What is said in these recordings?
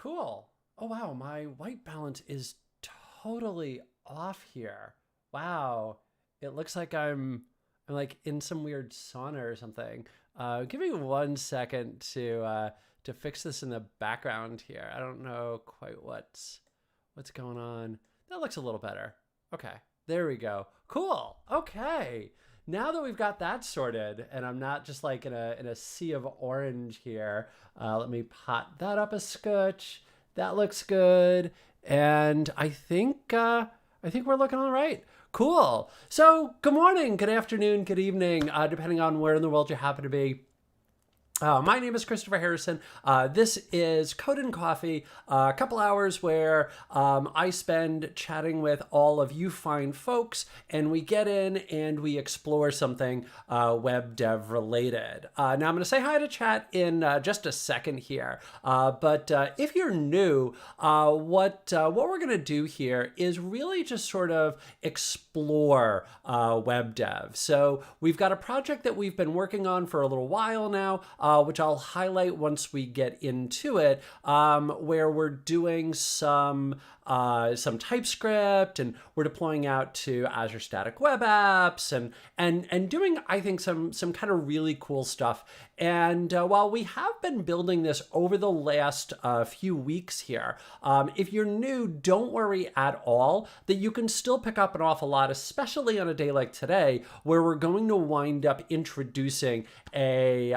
Cool. Oh, wow. My white balance is totally off here. Wow. It looks like I'm like in some weird sauna or something. Give me 1 second to fix this in the background here. I don't know quite what's going on. That looks a little better. Okay. There we go. Cool. Okay. Now that we've got that sorted and I'm not just like in a sea of orange here, let me pot that up a scotch. That looks good. And I think we're looking all right. Cool. So good morning, good afternoon, good evening, depending on where in the world you happen to be. My name is Christopher Harrison. This is Code and Coffee, a couple hours where I spend chatting with all of you fine folks, and we get in and we explore something web dev related. Now I'm going to say hi to chat in just a second here, but if you're new, what we're going to do here is really just sort of explore web dev. So we've got a project that we've been working on for a little while now, which I'll highlight once we get into it, where we're doing some TypeScript and we're deploying out to Azure Static Web Apps and doing, I think, some kind of really cool stuff. And while we have been building this over the last few weeks here, if you're new, don't worry at all that you can still pick up an awful lot, especially on a day like today, where we're going to wind up introducing a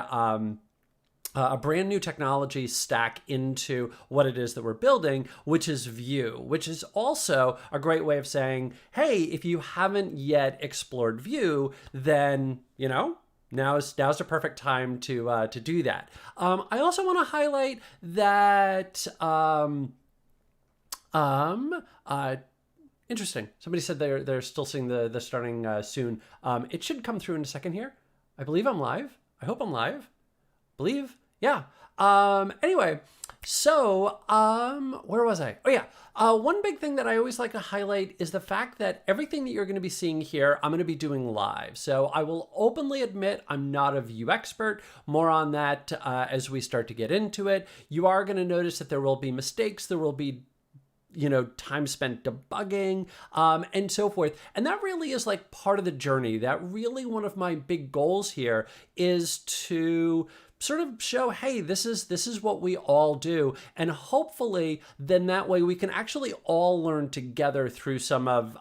brand new technology stack into what it is that we're building, which is Vue, which is also a great way of saying, hey, if you haven't yet explored Vue, then, now's the perfect time to do that. I also want to highlight that, interesting. Somebody said they're still seeing the starting soon. It should come through in a second here. I believe I'm live. I hope I'm live. Believe? Yeah. Anyway, so where was I? Oh yeah. One big thing that I always like to highlight is the fact that everything that you're going to be seeing here, I'm going to be doing live. So I will openly admit I'm not a Vue expert. More on that as we start to get into it. You are going to notice that there will be mistakes. There will be time spent debugging, and so forth. And that really is like part of the journey. That really one of my big goals here is to sort of show, hey, this is what we all do. And hopefully then that way we can actually all learn together through some of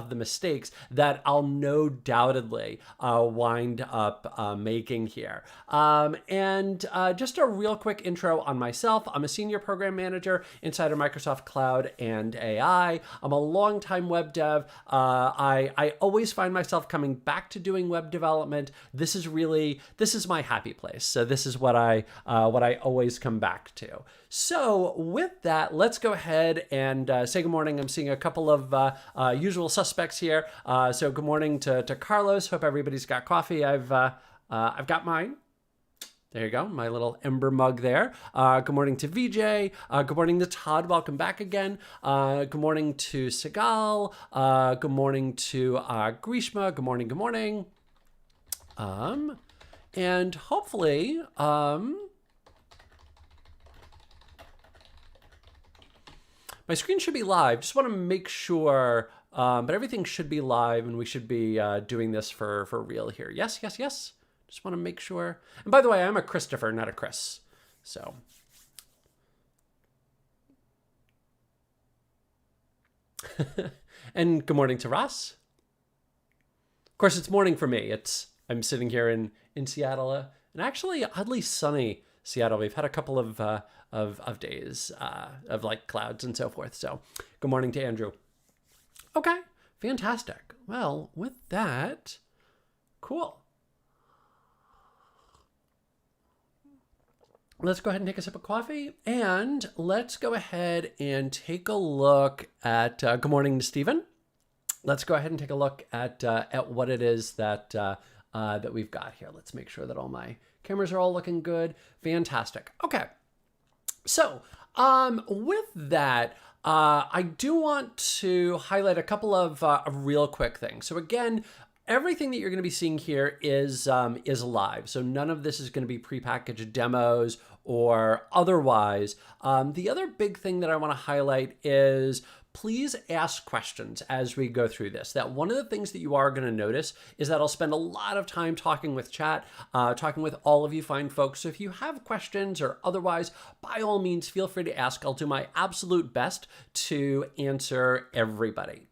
the mistakes that I'll no doubtedly wind up making here. And just a real quick intro on myself. I'm a senior program manager inside of Microsoft Cloud and AI. I'm a longtime web dev. I always find myself coming back to doing web development. This is my happy place. So this is what I always come back to. So with that, let's go ahead and say good morning. I'm seeing a couple of usual suspects here. So good morning to Carlos. Hope everybody's got coffee. I've got mine. There you go, my little ember mug there. Good morning to VJ. Good morning to Todd. Welcome back again. Good morning to Sigal. Good morning to Grishma. Good morning. Good morning. And hopefully, my screen should be live. Just want to make sure, but everything should be live and we should be doing this for real here. Yes, yes, yes. Just want to make sure. And by the way, I'm a Christopher, not a Chris. So. And good morning to Ross. Of course, it's morning for me. I'm sitting here in Seattle, and actually oddly sunny Seattle. We've had a couple of days of like clouds and so forth. So good morning to Andrew. Okay, fantastic. Well, with that, cool. Let's go ahead and take a sip of coffee, and let's go ahead and take a look at, good morning to Stephen. Let's go ahead and take a look at what it is that we've got here. Let's make sure that all my cameras are all looking good. Fantastic. Okay. So with that, I do want to highlight a couple of real quick things. So again, everything that you're going to be seeing here is live. So none of this is going to be prepackaged demos or otherwise. The other big thing that I want to highlight is please ask questions as we go through this. That one of the things that you are going to notice is that I'll spend a lot of time talking with chat, talking with all of you fine folks. So if you have questions or otherwise, by all means, feel free to ask. I'll do my absolute best to answer everybody.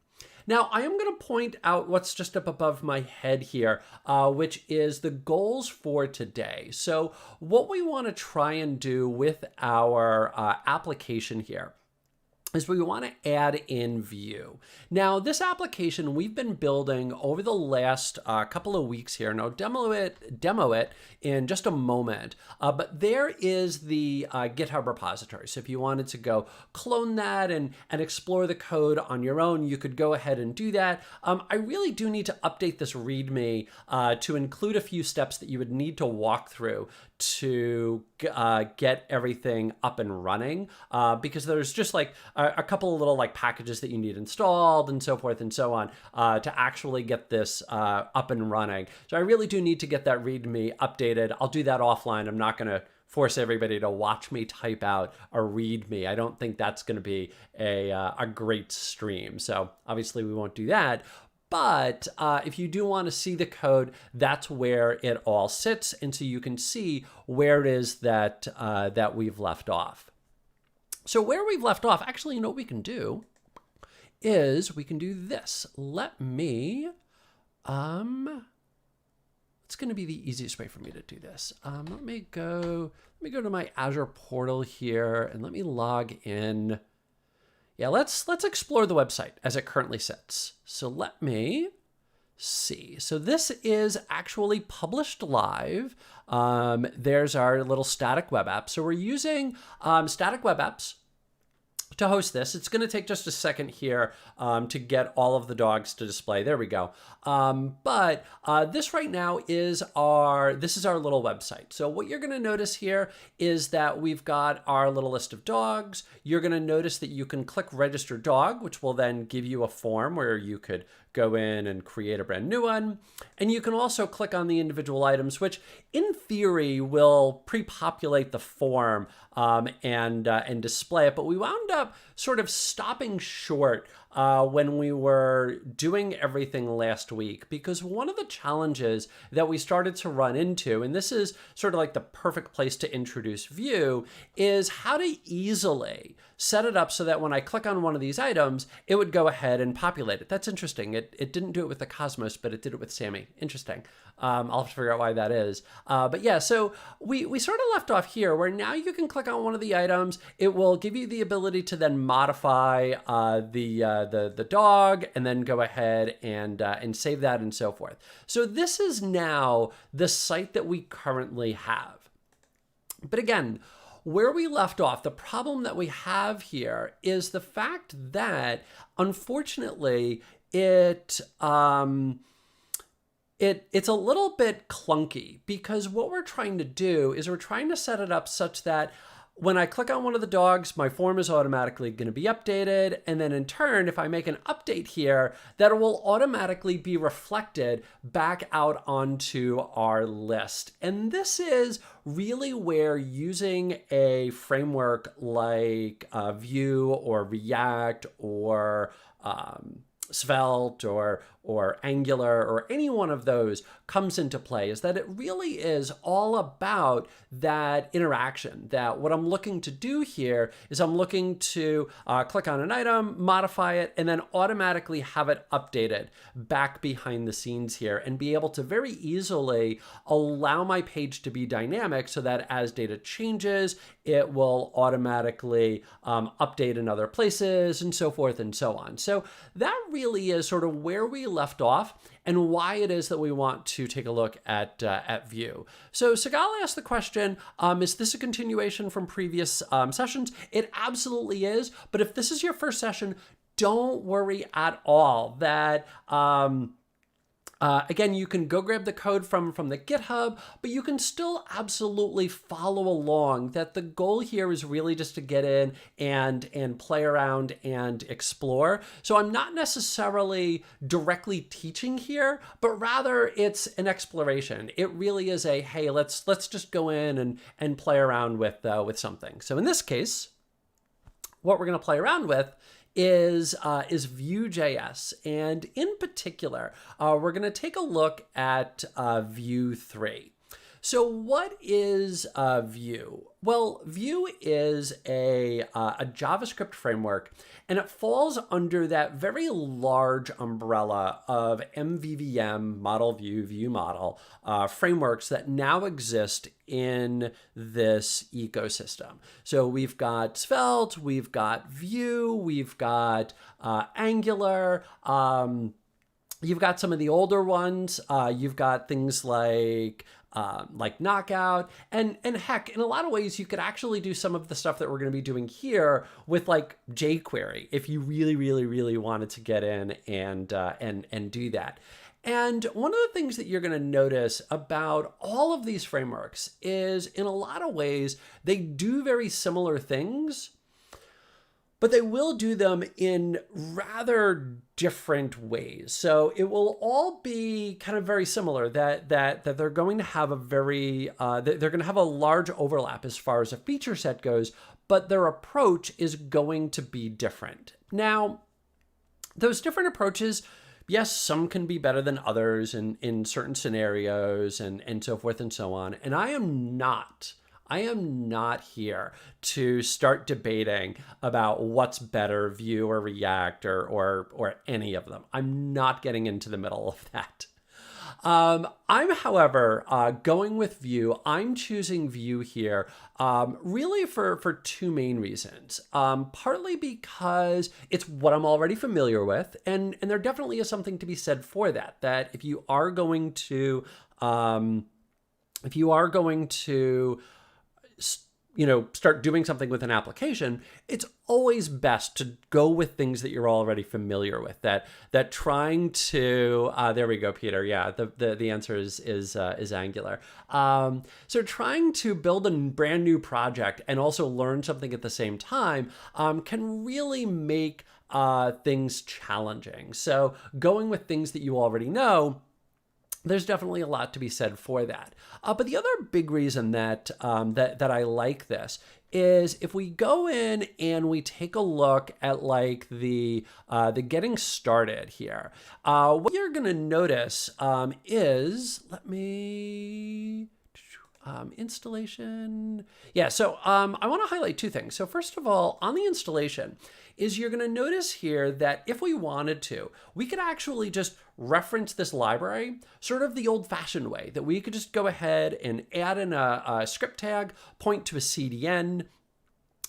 Now, I am going to point out what's just up above my head here, which is the goals for today. So what we want to try and do with our application here is we want to add in Vue. Now, this application we've been building over the last couple of weeks here, and I'll demo it in just a moment, but there is the GitHub repository. So if you wanted to go clone that and explore the code on your own, you could go ahead and do that. I really do need to update this README to include a few steps that you would need to walk through to get everything up and running, because there's just like a couple of little like packages that you need installed and so forth and so on to actually get this up and running. So I really do need to get that README updated. I'll do that offline. I'm not going to force everybody to watch me type out a README. I don't think that's going to be a great stream. So obviously we won't do that. But if you do want to see the code, that's where it all sits. And so you can see where it is that, that we've left off. So where we've left off, actually, you know what we can do is we can do this. Let me, it's going to be the easiest way for me to do this. Let me go to my Azure portal here and let me log in. Yeah, let's explore the website as it currently sits. So let me see. So this is actually published live. There's our little static web app. So we're using static web apps to host this. It's going to take just a second here to get all of the dogs to display. There we go. But this right now is our little website. So what you're going to notice here is that we've got our little list of dogs. You're going to notice that you can click register dog, which will then give you a form where you could go in and create a brand new one. And you can also click on the individual items, which in theory will pre-populate the form and display it. But we wound up sort of stopping short when we were doing everything last week, because one of the challenges that we started to run into, and this is sort of like the perfect place to introduce Vue, is how to easily set it up so that when I click on one of these items, it would go ahead and populate it. That's interesting. It didn't do it with the Cosmos, but it did it with Sammy. Interesting. I'll have to figure out why that is. But yeah, so we sort of left off here where now you can click on one of the items. It will give you the ability to then modify the dog and then go ahead and save that and so forth. So this is now the site that we currently have. But again, where we left off, the problem that we have here is the fact that unfortunately it's a little bit clunky, because what we're trying to do is we're trying to set it up such that when I click on one of the dogs, my form is automatically going to be updated. And then in turn, if I make an update here, that will automatically be reflected back out onto our list. And this is really where using a framework like Vue or React or Svelte or Angular or any one of those comes into play, is that it really is all about that interaction. That what I'm looking to do here is I'm looking to click on an item, modify it, and then automatically have it updated back behind the scenes here and be able to very easily allow my page to be dynamic so that as data changes, it will automatically update in other places and so forth and so on. So that really is sort of where we left off and why it is that we want to take a look at Vue. So Sigal asked the question, is this a continuation from previous sessions? It absolutely is. But if this is your first session, don't worry at all that Again, you can go grab the code from the GitHub, but you can still absolutely follow along. That the goal here is really just to get in and play around and explore. So I'm not necessarily directly teaching here, but rather it's an exploration. It really is a, hey, let's just go in and play around with something. So in this case, what we're going to play around with is Vue.js, and in particular, we're going to take a look at Vue 3. So what is Vue? Well, Vue is a JavaScript framework, and it falls under that very large umbrella of MVVM, Model View, View Model frameworks that now exist in this ecosystem. So we've got Svelte, we've got Vue, we've got Angular. You've got some of the older ones. You've got things like Knockout, and heck, in a lot of ways, you could actually do some of the stuff that we're going to be doing here with like jQuery if you really, really, really wanted to get in and do that. And one of the things that you're going to notice about all of these frameworks is, in a lot of ways, they do very similar things, but they will do them in rather different ways. So it will all be kind of very similar, that they're going to have a very, they're going to have a large overlap as far as a feature set goes, but their approach is going to be different. Now, those different approaches, yes, some can be better than others in certain scenarios and so forth and so on. And I am not here to start debating about what's better, Vue or React or any of them. I'm not getting into the middle of that. I'm, however, going with Vue. I'm choosing Vue here really for two main reasons. Partly because it's what I'm already familiar with, and there definitely is something to be said for that. That if you are going to start doing something with an application, it's always best to go with things that you're already familiar with. That trying to there we go, Peter. Yeah, the answer is Angular. So trying to build a brand new project and also learn something at the same time can really make things challenging. So going with things that you already know, there's definitely a lot to be said for that. But the other big reason that I like this is if we go in and we take a look at like the getting started here, what you're going to notice is, let me installation. Yeah, so I want to highlight two things. So first of all, on the installation, is you're going to notice here that if we wanted to, we could actually just reference this library sort of the old-fashioned way, that we could just go ahead and add in a script tag, point to a CDN,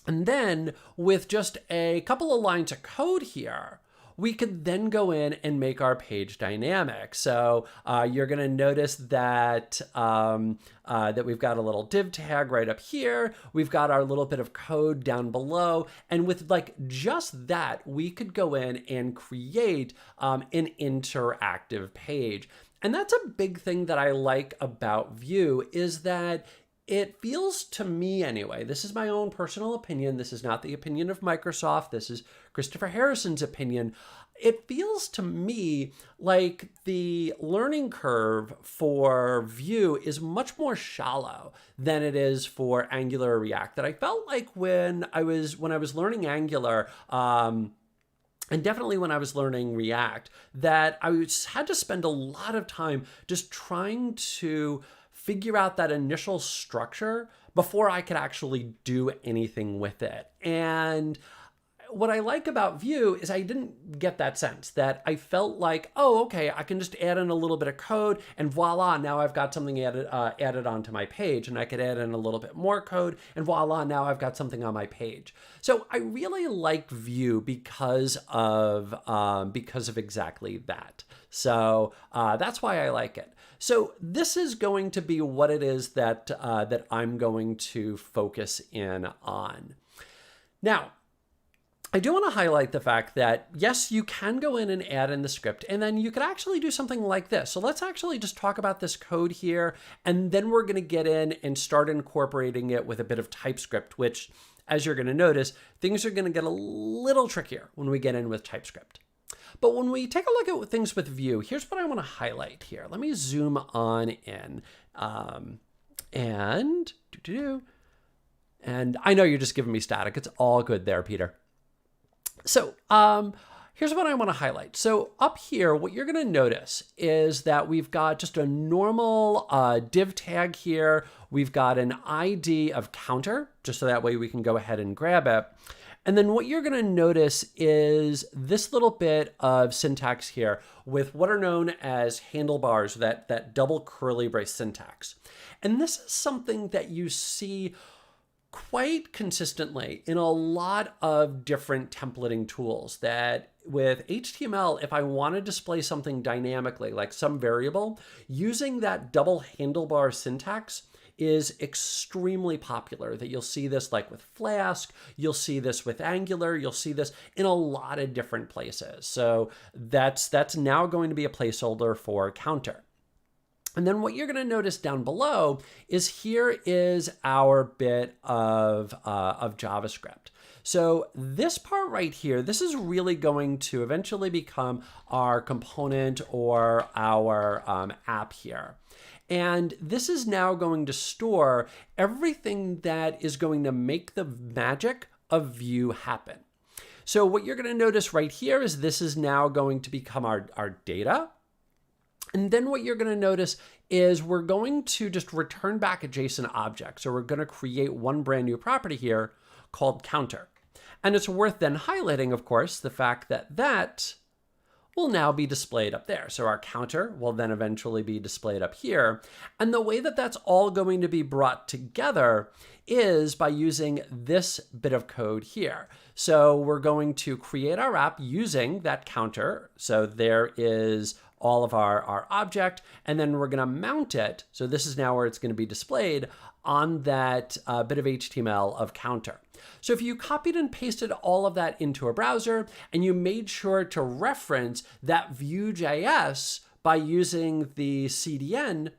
and then with just a couple of lines of code here, we could then go in and make our page dynamic. So you're going to notice that that we've got a little div tag right up here. We've got our little bit of code down below. And with like just that, we could go in and create an interactive page. And that's a big thing that I like about Vue, is that it feels to me anyway, this is my own personal opinion, this is not the opinion of Microsoft, this is Christopher Harrison's opinion. It feels to me like the learning curve for Vue is much more shallow than it is for Angular or React. That I felt like when I was learning Angular, and definitely when I was learning React, that I had to spend a lot of time just trying to figure out that initial structure before I could actually do anything with it. And what I like about Vue is I didn't get that sense, that I felt like, oh, okay, I can just add in a little bit of code and voila, now I've got something added onto my page, and I could add in a little bit more code and voila, now I've got something on my page. So I really like Vue because of exactly that. So that's why I like it. So this is going to be what it is that I'm going to focus in on. Now, I do want to highlight the fact that, yes, you can go in and add in the script, and then you could actually do something like this. So let's actually just talk about this code here, and then we're going to get in and start incorporating it with a bit of TypeScript, which, as you're going to notice, things are going to get a little trickier when we get in with TypeScript. But when we take a look at things with Vue, here's what I want to highlight here. Let me zoom on in. And I know you're just giving me static. It's all good there, Peter. So here's what I want to highlight. So up here, what you're going to notice is that we've got just a normal div tag here. We've got an ID of counter, just so that way we can go ahead and grab it. And then what you're going to notice is this little bit of syntax here with what are known as handlebars, that double curly brace syntax. And this is something that you see quite consistently in a lot of different templating tools, that with HTML, if I want to display something dynamically, like some variable, using that double handlebar syntax is extremely popular. That you'll see this like with Flask, you'll see this with Angular, you'll see this in a lot of different places. So that's now going to be a placeholder for counter. And then what you're going to notice down below is here is our bit of JavaScript. So this part right here, this is really going to eventually become our component or our app here. And this is now going to store everything that is going to make the magic of Vue happen. So what you're going to notice right here is this is now going to become our data. And then what you're going to notice is we're going to just return back a JSON object. So we're going to create one brand new property here called counter. And it's worth then highlighting, of course, the fact that that will now be displayed up there. So our counter will then eventually be displayed up here. And the way that that's all going to be brought together is by using this bit of code here. So we're going to create our app using that counter. So there is all of our object, and then we're going to mount it. So this is now where it's going to be displayed on that bit of HTML of counter. So if you copied and pasted all of that into a browser and you made sure to reference that Vue.js by using the CDN,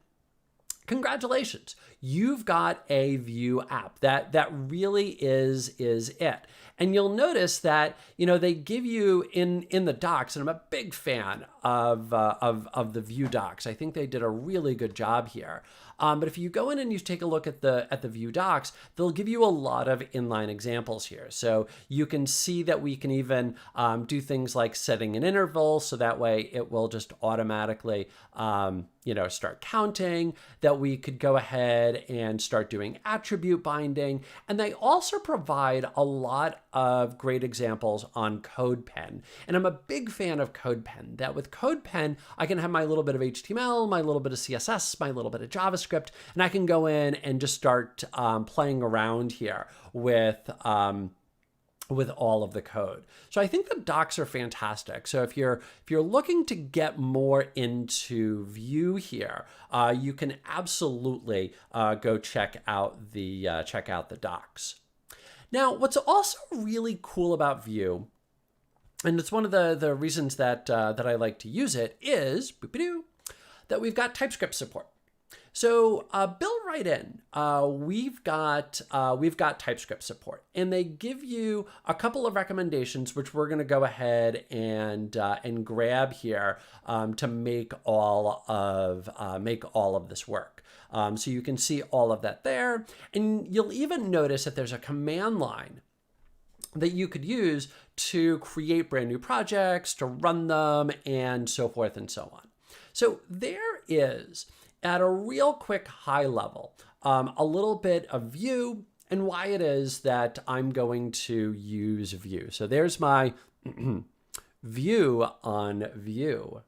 congratulations, you've got a Vue app. That really is it. And you'll notice that, you know, they give you in the docs, and I'm a big fan of the Vue docs. I think they did a really good job here. But if you go in and you take a look at the Vue docs, they'll give you a lot of inline examples here. So you can see that we can even do things like setting an interval, so that way it will just automatically start counting, that we could go ahead and start doing attribute binding. And they also provide a lot of great examples on CodePen. And I'm a big fan of CodePen, that with CodePen, I can have my little bit of HTML, my little bit of CSS, my little bit of JavaScript, and I can go in and just start playing around here with all of the code. So I think the docs are fantastic. So if you're looking to get more into Vue here, you can absolutely go check out the docs. Now, what's also really cool about Vue, and it's one of the reasons that I like to use it, is that we've got TypeScript support. So built right in, we've got TypeScript support, and they give you a couple of recommendations, which we're going to go ahead and grab here to make all of this work. So you can see all of that there, and you'll even notice that there's a command line that you could use to create brand new projects, to run them, and so forth and so on. So there is, at a real quick high level, a little bit of Vue and why it is that I'm going to use Vue. So there's my view on Vue.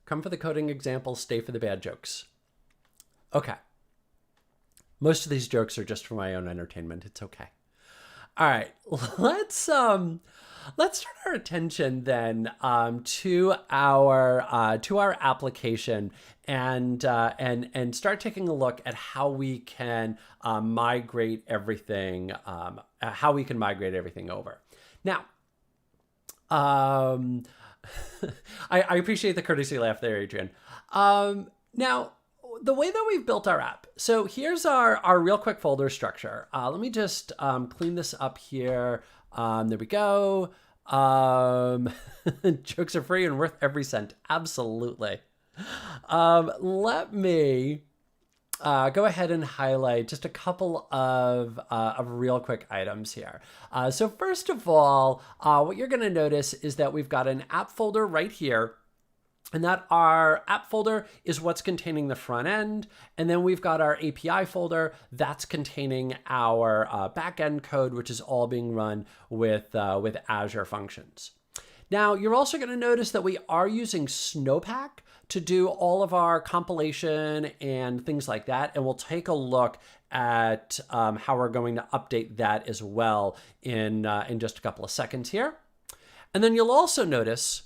Come for the coding examples, stay for the bad jokes. Okay. Most of these jokes are just for my own entertainment. It's okay. All right, let's let's turn our attention then to our application and start taking a look at how we can migrate everything over. Now, I appreciate the courtesy laugh there, Adrian. Now, the way that we've built our app. So here's our real quick folder structure. Let me just clean this up here. There we go. Jokes are free and worth every cent. Absolutely. Let me go ahead and highlight just a couple of real quick items here. So first of all, what you're going to notice is that we've got an app folder right here. And that our app folder is what's containing the front end. And then we've got our API folder that's containing our backend code, which is all being run with Azure functions. Now, you're also going to notice that we are using Snowpack to do all of our compilation and things like that. And we'll take a look at how we're going to update that as well in just a couple of seconds here. And then you'll also notice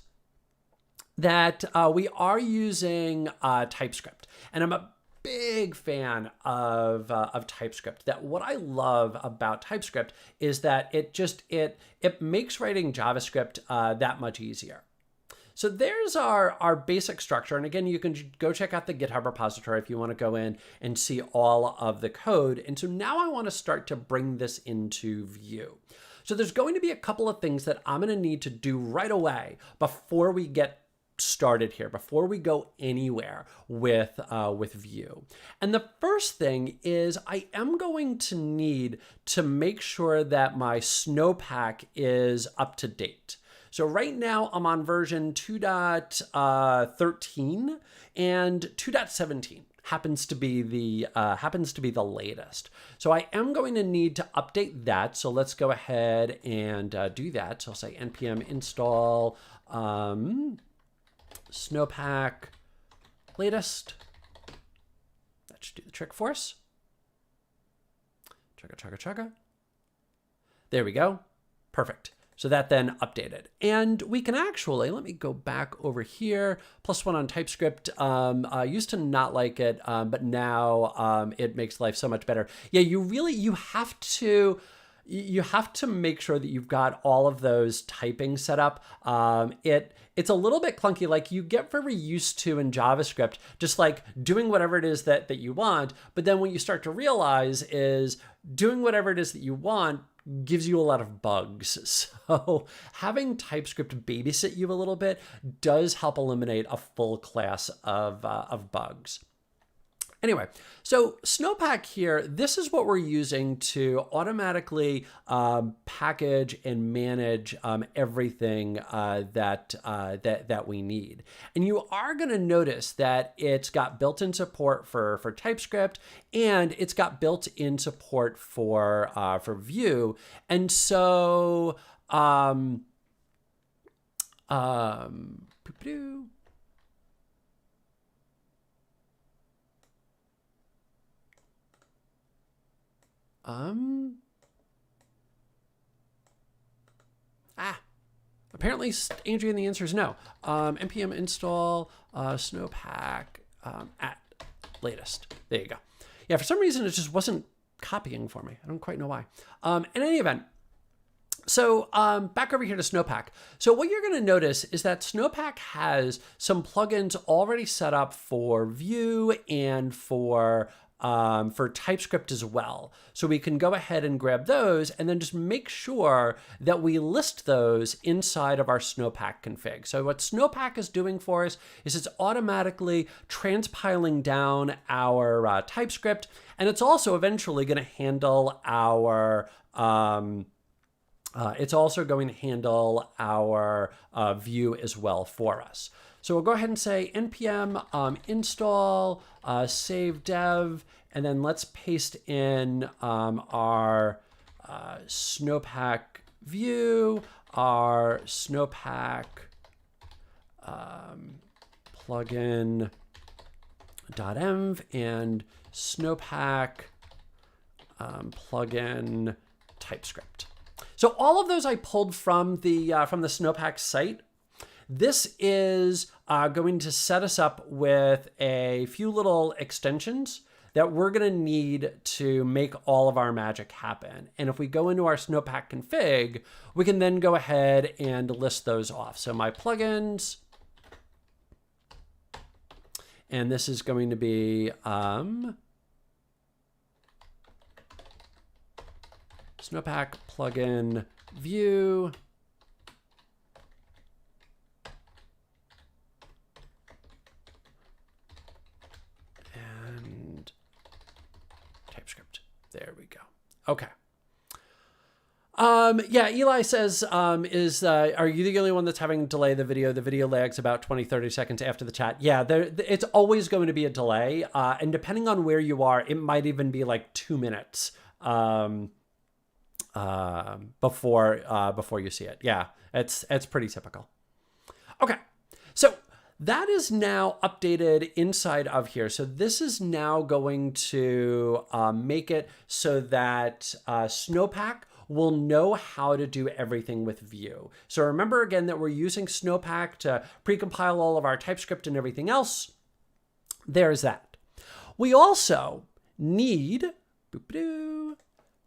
that we are using TypeScript. And I'm a big fan of TypeScript. That what I love about TypeScript is that it makes writing JavaScript that much easier. So there's our basic structure. And again, you can go check out the GitHub repository if you want to go in and see all of the code. And so now I want to start to bring this into Vue. So there's going to be a couple of things that I'm going to need to do right away before we get started here, before we go anywhere with Vue. And the first thing is I am going to need to make sure that my Snowpack is up to date. So right now I'm on version 2.13 and 2.17 happens to be the latest. So I am going to need to update that. So let's go ahead and do that. So I'll say npm install Snowpack latest. That should do the trick for us. Chugga. There we go. Perfect. So that then updated. And we can actually, let me go back over here, +1 on TypeScript. I used to not like it, but now it makes life so much better. Yeah, you have to make sure that you've got all of those typing set up. It's a little bit clunky, like you get very used to in JavaScript, just like doing whatever it is that you want. But then what you start to realize is doing whatever it is that you want gives you a lot of bugs. So having TypeScript babysit you a little bit does help eliminate a full class of bugs. Anyway, so Snowpack here, this is what we're using to automatically package and manage everything that we need. And you are going to notice that it's got built-in support for TypeScript, and it's got built-in support for Vue. And so apparently, Adrian, the answer is no. npm install Snowpack at latest. There you go. Yeah, for some reason, it just wasn't copying for me. I don't quite know why. In any event, so back over here to Snowpack. So what you're going to notice is that Snowpack has some plugins already set up for Vue and for TypeScript as well. So we can go ahead and grab those and then just make sure that we list those inside of our Snowpack config. So what Snowpack is doing for us is it's automatically transpiling down our TypeScript, and it's also eventually going to handle our Vue as well for us. So we'll go ahead and say npm install save dev, and then let's paste in our Snowpack Vue, our Snowpack plugin.env, and Snowpack plugin TypeScript. So all of those I pulled from the Snowpack site. This is going to set us up with a few little extensions that we're going to need to make all of our magic happen. And if we go into our Snowpack config, we can then go ahead and list those off. So my plugins, and this is going to be Snowpack plugin Vue. And TypeScript. There we go. Okay. Yeah, Eli says, are you the only one that's having delay the video? The video lags about 20, 30 seconds after the chat. Yeah, it's always going to be a delay. And depending on where you are, it might even be like 2 minutes before you see it. Yeah, it's pretty typical. Okay, so that is now updated inside of here. So this is now going to make it so that Snowpack will know how to do everything with Vue. So remember again that we're using Snowpack to precompile all of our TypeScript and everything else. There's that. We also need,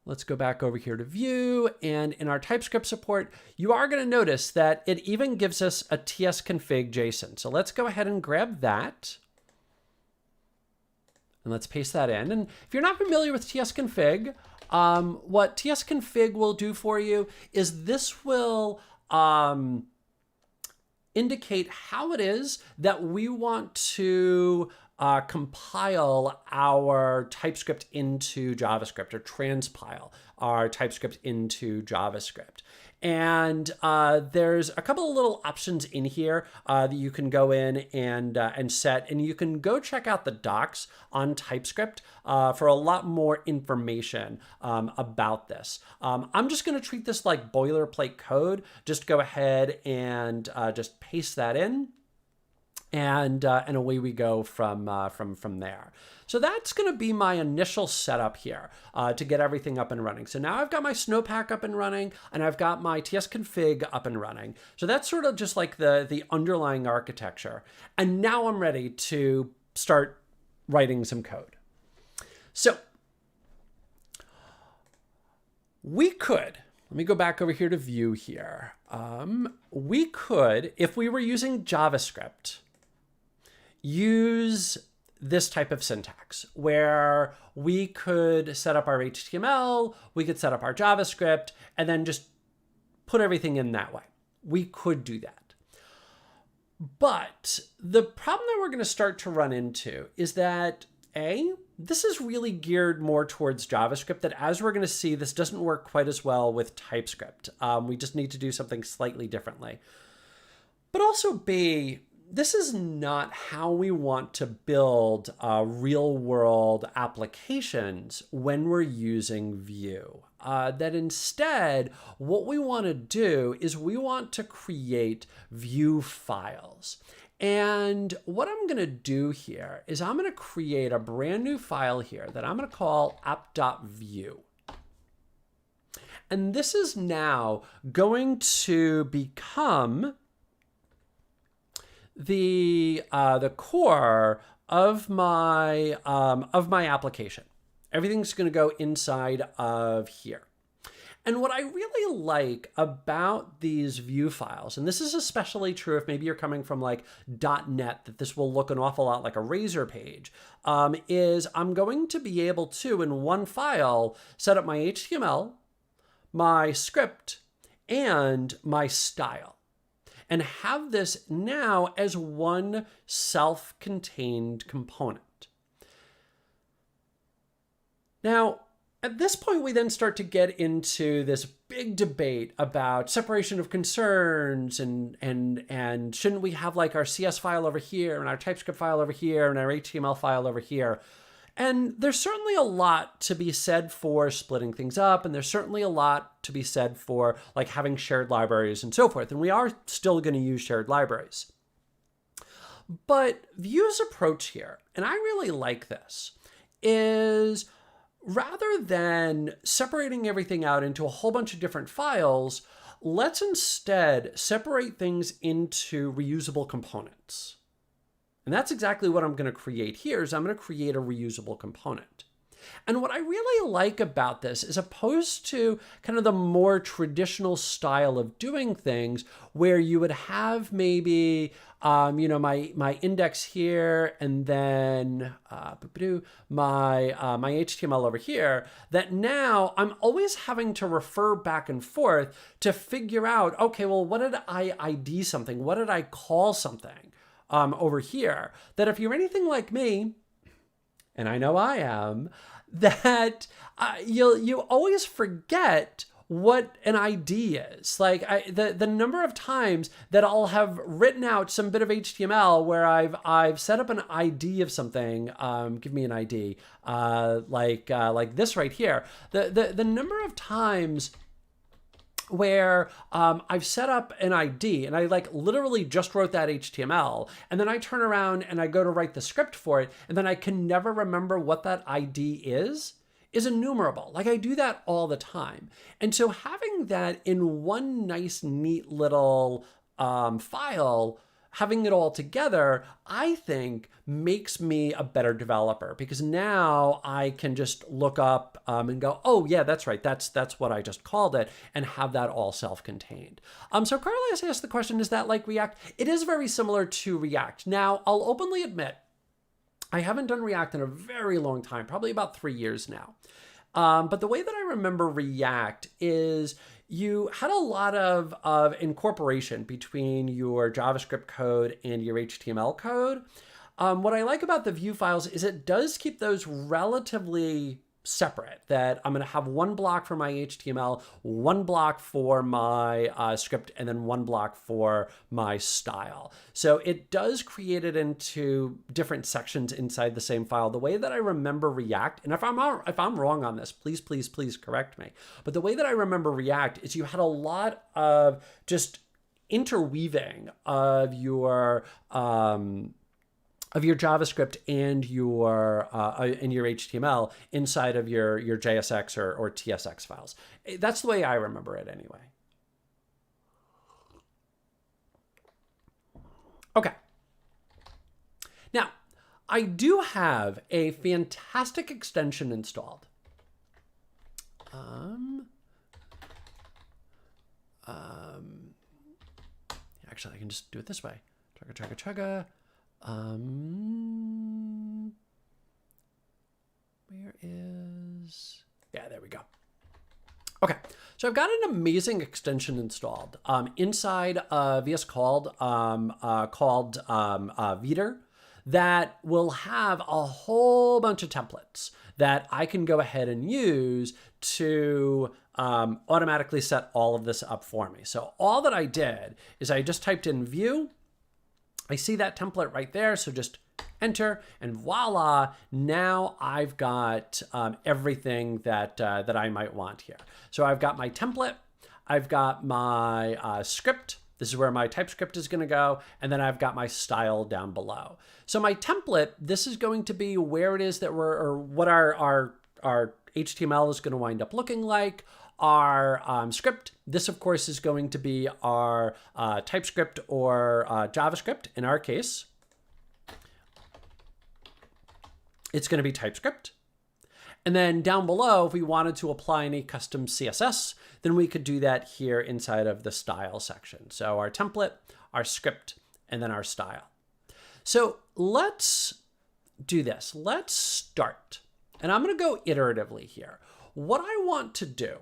let's go back over here to Vue, and in our TypeScript support, you are going to notice that it even gives us a Tsconfig JSON. So let's go ahead and grab that. And let's paste that in. And if you're not familiar with Tsconfig, what Tsconfig will do for you is this will indicate how it is that we want to compile our TypeScript into JavaScript, or transpile our TypeScript into JavaScript. And there's a couple of little options in here that you can go in and set, and you can go check out the docs on TypeScript for a lot more information about this. I'm just going to treat this like boilerplate code. Just go ahead and just paste that in, and away we go from there. So that's going to be my initial setup here to get everything up and running. So now I've got my Snowpack up and running, and I've got my Tsconfig up and running. So that's sort of just like the underlying architecture. And now I'm ready to start writing some code. So we could, let me go back over here to Vue here. We could, if we were using JavaScript, use this type of syntax where we could set up our HTML, we could set up our JavaScript, and then just put everything in that way. We could do that. But the problem that we're going to start to run into is that, this is really geared more towards JavaScript, that as we're going to see, this doesn't work quite as well with TypeScript. We just need to do something slightly differently. But also B, this is not how we want to build real-world applications when we're using Vue. That instead, what we want to do is we want to create Vue files. And what I'm going to do here is I'm going to create a brand new file here that I'm going to call app.vue. And this is now going to become the core of my application. Everything's going to go inside of here. And what I really like about these Vue files, and this is especially true if maybe you're coming from like .NET, that this will look an awful lot like a Razor page, is I'm going to be able to, in one file, set up my HTML, my script, and my style, and have this now as one self-contained component. Now, at this point, we then start to get into this big debate about separation of concerns and shouldn't we have like our CS file over here and our TypeScript file over here and our HTML file over here. And there's certainly a lot to be said for splitting things up, and there's certainly a lot to be said for like having shared libraries and so forth. And we are still going to use shared libraries. But Vue's approach here, and I really like this, is rather than separating everything out into a whole bunch of different files, let's instead separate things into reusable components. And that's exactly what I'm going to create here. Is I'm going to create a reusable component. And what I really like about this, as opposed to kind of the more traditional style of doing things, where you would have maybe, my index here, and then my HTML over here, that now I'm always having to refer back and forth to figure out, okay, well, what did I ID something? What did I call something over here? That if you're anything like me, and I know I am, that you always forget what an ID is. Like the number of times that I'll have written out some bit of HTML where I've set up an ID of something. Give me an ID, like this right here. The number of times where I've set up an ID and I literally just wrote that HTML, and then I turn around and I go to write the script for it, and then I can never remember what that ID is innumerable. I do that all the time. And so having that in one nice, neat little file, having it all together, I think makes me a better developer, because now I can just look up and go, oh yeah, that's right. That's what I just called it, and have that all self-contained. So Carlos asked the question, is that like React? It is very similar to React. Now, I'll openly admit, I haven't done React in a very long time, probably about 3 years now. But the way that I remember React is you had a lot of incorporation between your JavaScript code and your HTML code. What I like about the Vue files is it does keep those relatively separate, that I'm going to have one block for my HTML, one block for my script, and then one block for my style. So it does create it into different sections inside the same file. The way that I remember React, and if I'm wrong on this, please correct me. But the way that I remember React is you had a lot of just interweaving of your JavaScript and your HTML inside of your JSX or TSX files. That's the way I remember it anyway. Okay. Now, I do have a fantastic extension installed. Actually, I can just do it this way. Chugga. Where is, yeah, there we go. Okay, so I've got an amazing extension installed inside of VS called Viter, that will have a whole bunch of templates that I can go ahead and use to automatically set all of this up for me. So all that I did is I just typed in Vue. I see that template right there, so just enter, and voila, now I've got everything that I might want here. So I've got my template, I've got my script, this is where my TypeScript is gonna go, and then I've got my style down below. So my template, this is going to be where it is that what our HTML is gonna wind up looking like. Our script, this of course is going to be our TypeScript or JavaScript. In our case, it's going to be TypeScript. And then down below, if we wanted to apply any custom CSS, then we could do that here inside of the style section. So our template, our script, and then our style. So let's do this. Let's start. And I'm going to go iteratively here. What I want to do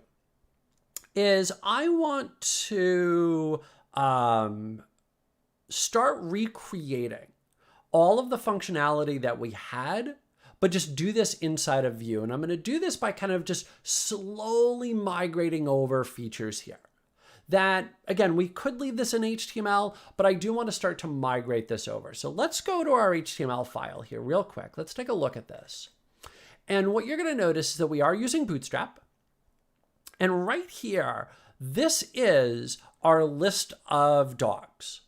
is I want to start recreating all of the functionality that we had, but just do this inside of Vue. And I'm going to do this by kind of just slowly migrating over features here. That, again, we could leave this in HTML, but I do want to start to migrate this over. So let's go to our HTML file here real quick. Let's take a look at this. And what you're going to notice is that we are using Bootstrap. And right here, this is our list of dogs.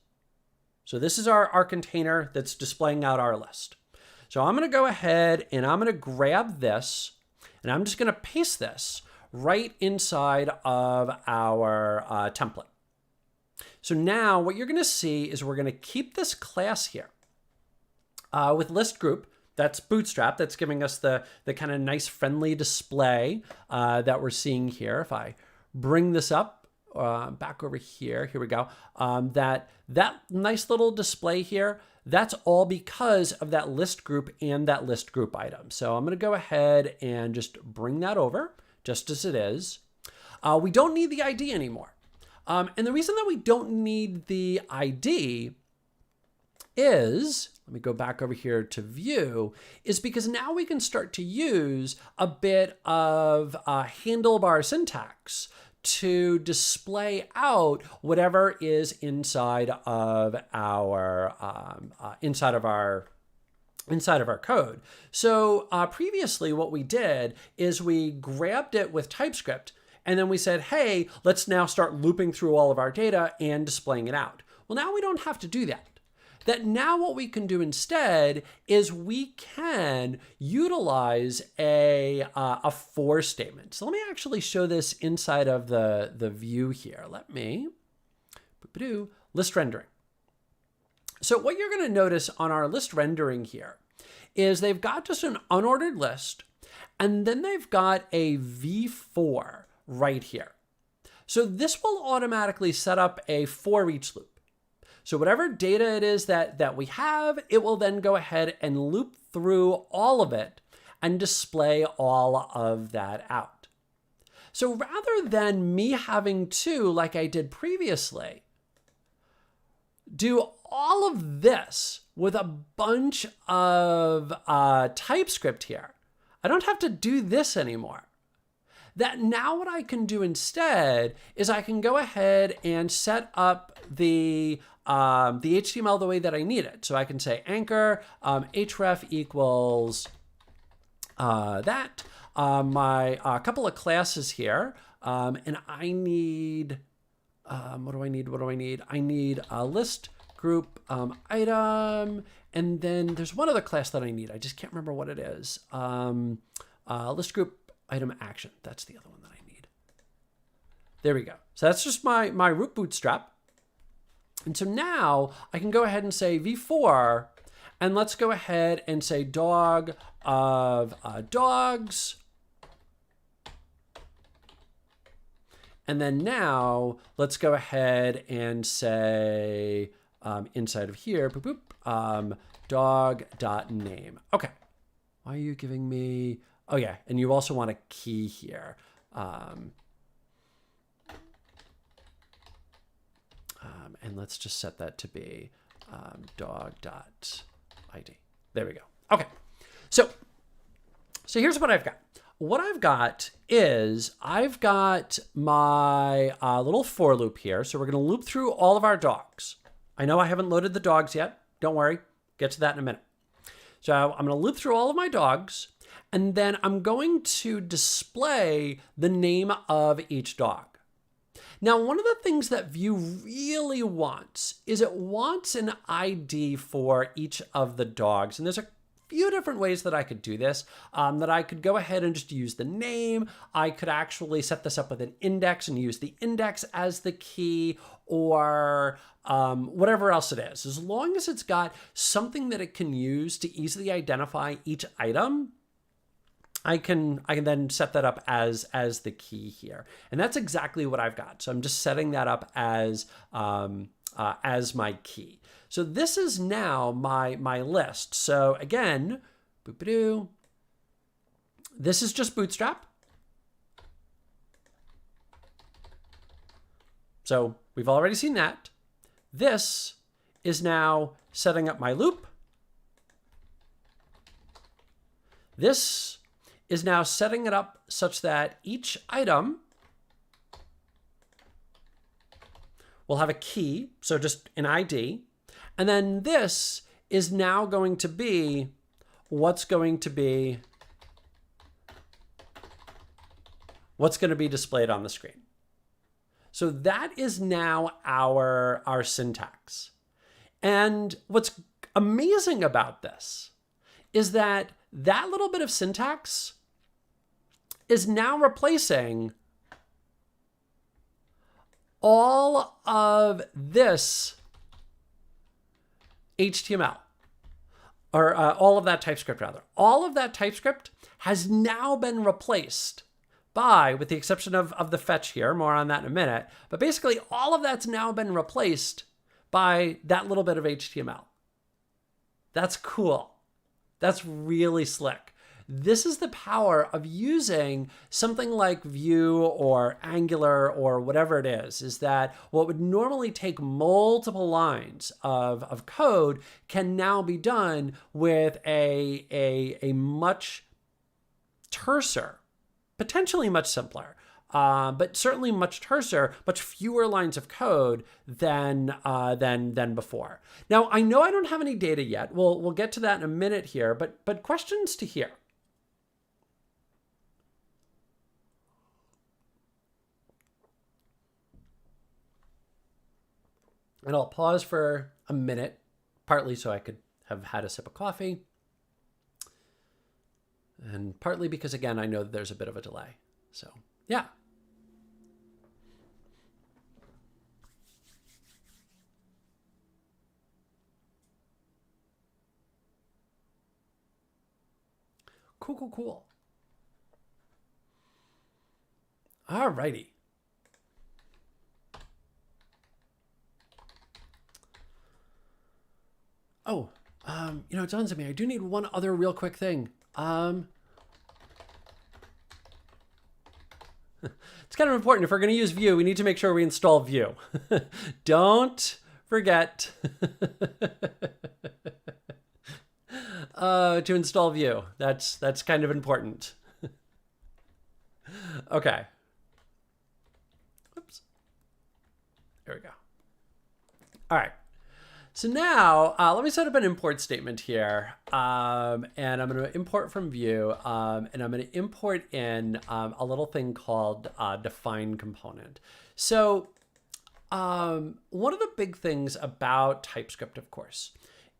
So this is our container that's displaying out our list. So I'm going to go ahead and I'm going to grab this. And I'm just going to paste this right inside of our template. So now what you're going to see is we're going to keep this class here with list group. That's Bootstrap. That's giving us the kind of nice friendly display that we're seeing here. If I bring this up back over here, here we go. That nice little display here, that's all because of that list group and that list group item. So I'm going to go ahead and just bring that over just as it is. We don't need the ID anymore. And the reason that we don't need the ID is, let me go back over here to Vue, is because now we can start to use a bit of handlebar syntax to display out whatever is inside of our code. So previously what we did is we grabbed it with TypeScript and then we said, hey, let's now start looping through all of our data and displaying it out. Well, now we don't have to do that. That now what we can do instead is we can utilize a for statement. So let me actually show this inside of the Vue here. Let me list rendering. So what you're going to notice on our list rendering here is they've got just an unordered list, and then they've got a v-for right here. So this will automatically set up a for each loop. So whatever data it is that we have, it will then go ahead and loop through all of it and display all of that out. So rather than me having to, like I did previously, do all of this with a bunch of TypeScript here, I don't have to do this anymore. That now what I can do instead is I can go ahead and set up the HTML the way that I need it. So I can say anchor href equals that. My couple of classes here, and I need, what do I need? I need a list group item, and then there's one other class that I need. I just can't remember what it is. List group item action. That's the other one that I need. There we go. So that's just my root bootstrap. And so now I can go ahead and say v-for, and let's go ahead and say dog of dogs. And then now let's go ahead and say inside of here, dog.name. Okay. Why are you giving me, oh yeah, and you also want a key here. And let's just set that to be dog.id. There we go. Okay. So here's what I've got. What I've got is I've got my little for loop here. So we're going to loop through all of our dogs. I know I haven't loaded the dogs yet. Don't worry. Get to that in a minute. So I'm going to loop through all of my dogs, and then I'm going to display the name of each dog. Now, one of the things that Vue really wants is it wants an ID for each of the dogs. And there's a few different ways that I could do this, that I could go ahead and just use the name. I could actually set this up with an index and use the index as the key, or whatever else it is. As long as it's got something that it can use to easily identify each item, I can then set that up as the key here. And that's exactly what I've got. So I'm just setting that up as my key. So this is now my list. So again, this is just Bootstrap. So we've already seen that. This is now setting up my loop. This is now setting it up such that each item will have a key, so just an ID. And then this is now going to be what's going to be displayed on the screen. So that is now our syntax. And what's amazing about this is that little bit of syntax is now replacing all of this HTML, or all of that TypeScript rather. All of that TypeScript has now been replaced by, with the exception of the fetch here, more on that in a minute, but basically all of that's now been replaced by that little bit of HTML. That's cool. That's really slick. This is the power of using something like Vue or Angular or whatever it is that what would normally take multiple lines of code can now be done with a much terser, potentially much simpler, but certainly much terser, much fewer lines of code than before. Now, I know I don't have any data yet. We'll get to that in a minute here, but questions to here. And I'll pause for a minute, partly so I could have had a sip of coffee, and partly because, again, I know that there's a bit of a delay. So, yeah. Cool. All righty. Oh, it dawns on me, I do need one other real quick thing. It's kind of important. If we're going to use Vue, we need to make sure we install Vue. Don't forget to install Vue. That's kind of important. Okay. Oops. There we go. All right. So now let me set up an import statement here, and I'm going to import from Vue, and I'm going to import in a little thing called define component. So one of the big things about TypeScript, of course,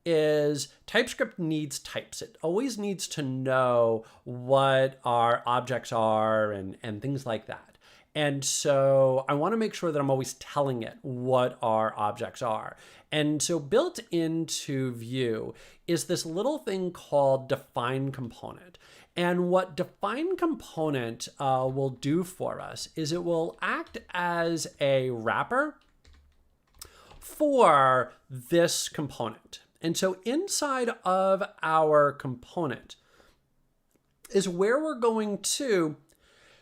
is TypeScript needs types. It always needs to know what our objects are and things like that. And so I want to make sure that I'm always telling it what our objects are. And so built into Vue is this little thing called define component. And what define component will do for us is it will act as a wrapper for this component. And so inside of our component is where we're going to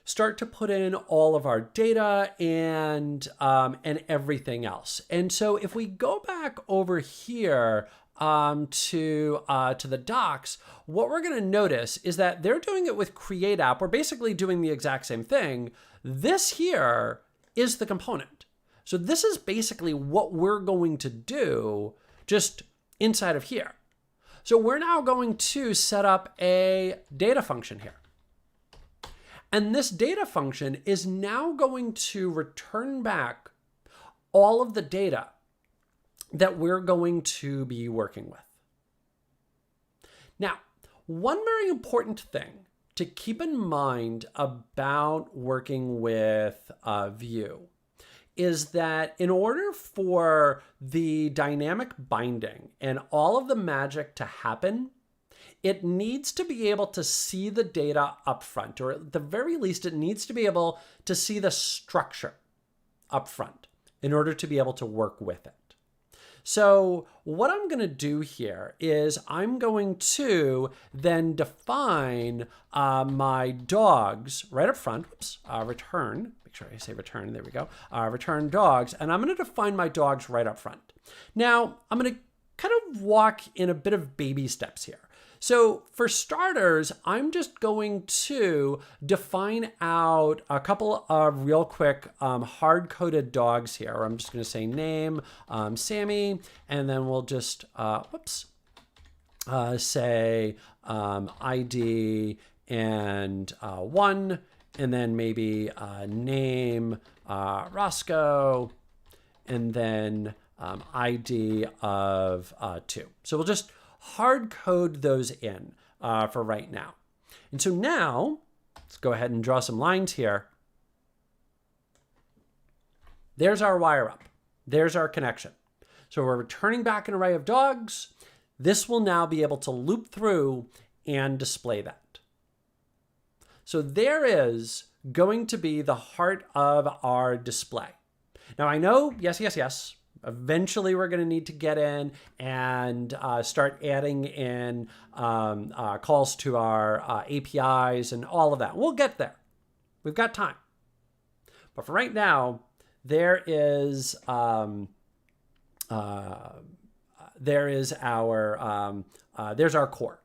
start to put in all of our data and everything else. And so if we go back over here to the docs, what we're going to notice is that they're doing it with create app. We're basically doing the exact same thing. This here is the component. So this is basically what we're going to do just inside of here. So we're now going to set up a data function here. And this data function is now going to return back all of the data that we're going to be working with. Now, one very important thing to keep in mind about working with Vue is that in order for the dynamic binding and all of the magic to happen, it needs to be able to see the data up front, or at the very least, it needs to be able to see the structure up front in order to be able to work with it. So what I'm going to do here is I'm going to then define my dogs right up front. Oops, return. Make sure I say return. There we go. Return dogs. And I'm going to define my dogs right up front. Now, I'm going to kind of walk in a bit of baby steps here. So for starters, I'm just going to define out a couple of real quick hard-coded dogs here. I'm just going to say name, Sammy, and then we'll just, say ID and 1, and then maybe name Roscoe, and then ID of 2. So we'll just hard code those in for right now. And so now Let's go ahead and draw some lines here. There's our wire up. There's our connection. So we're returning back an array of dogs. This will now be able to loop through and display that. So there is going to be the heart of our display. Now I know, yes, eventually we're going to need to get in and start adding in calls to our APIs and all of that. We'll get there. We've got time. But for right now, there's our core.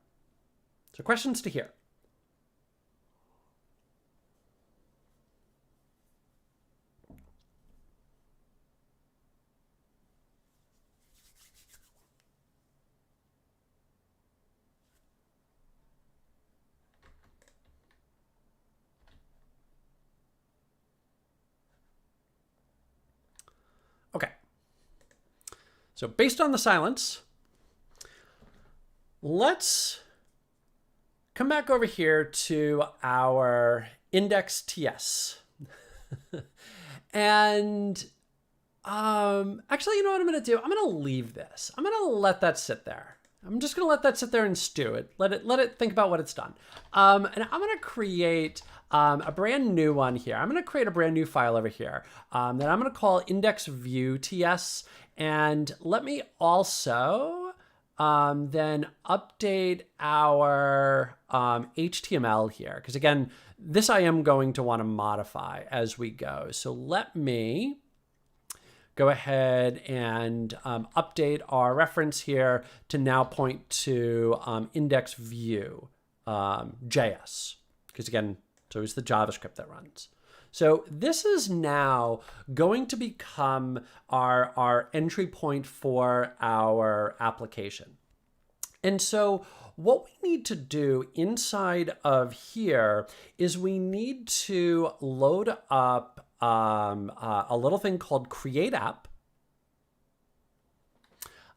So questions to here. Okay. So based on the silence, let's come back over here to our index.ts. And actually, you know what I'm going to do? I'm going to leave this. I'm going to let that sit there. I'm just going to let that sit there and stew it. Let it think about what it's done. And I'm going to create a brand new one here. I'm going to create a brand new file over here that I'm going to call index.Vue.ts. And let me also then update our HTML here. Because again, this I am going to want to modify as we go. So let me go ahead and update our reference here to now point to index.Vue.js. Because again, so it's the JavaScript that runs. So this is now going to become our entry point for our application. And so what we need to do inside of here is we need to load up a little thing called create app.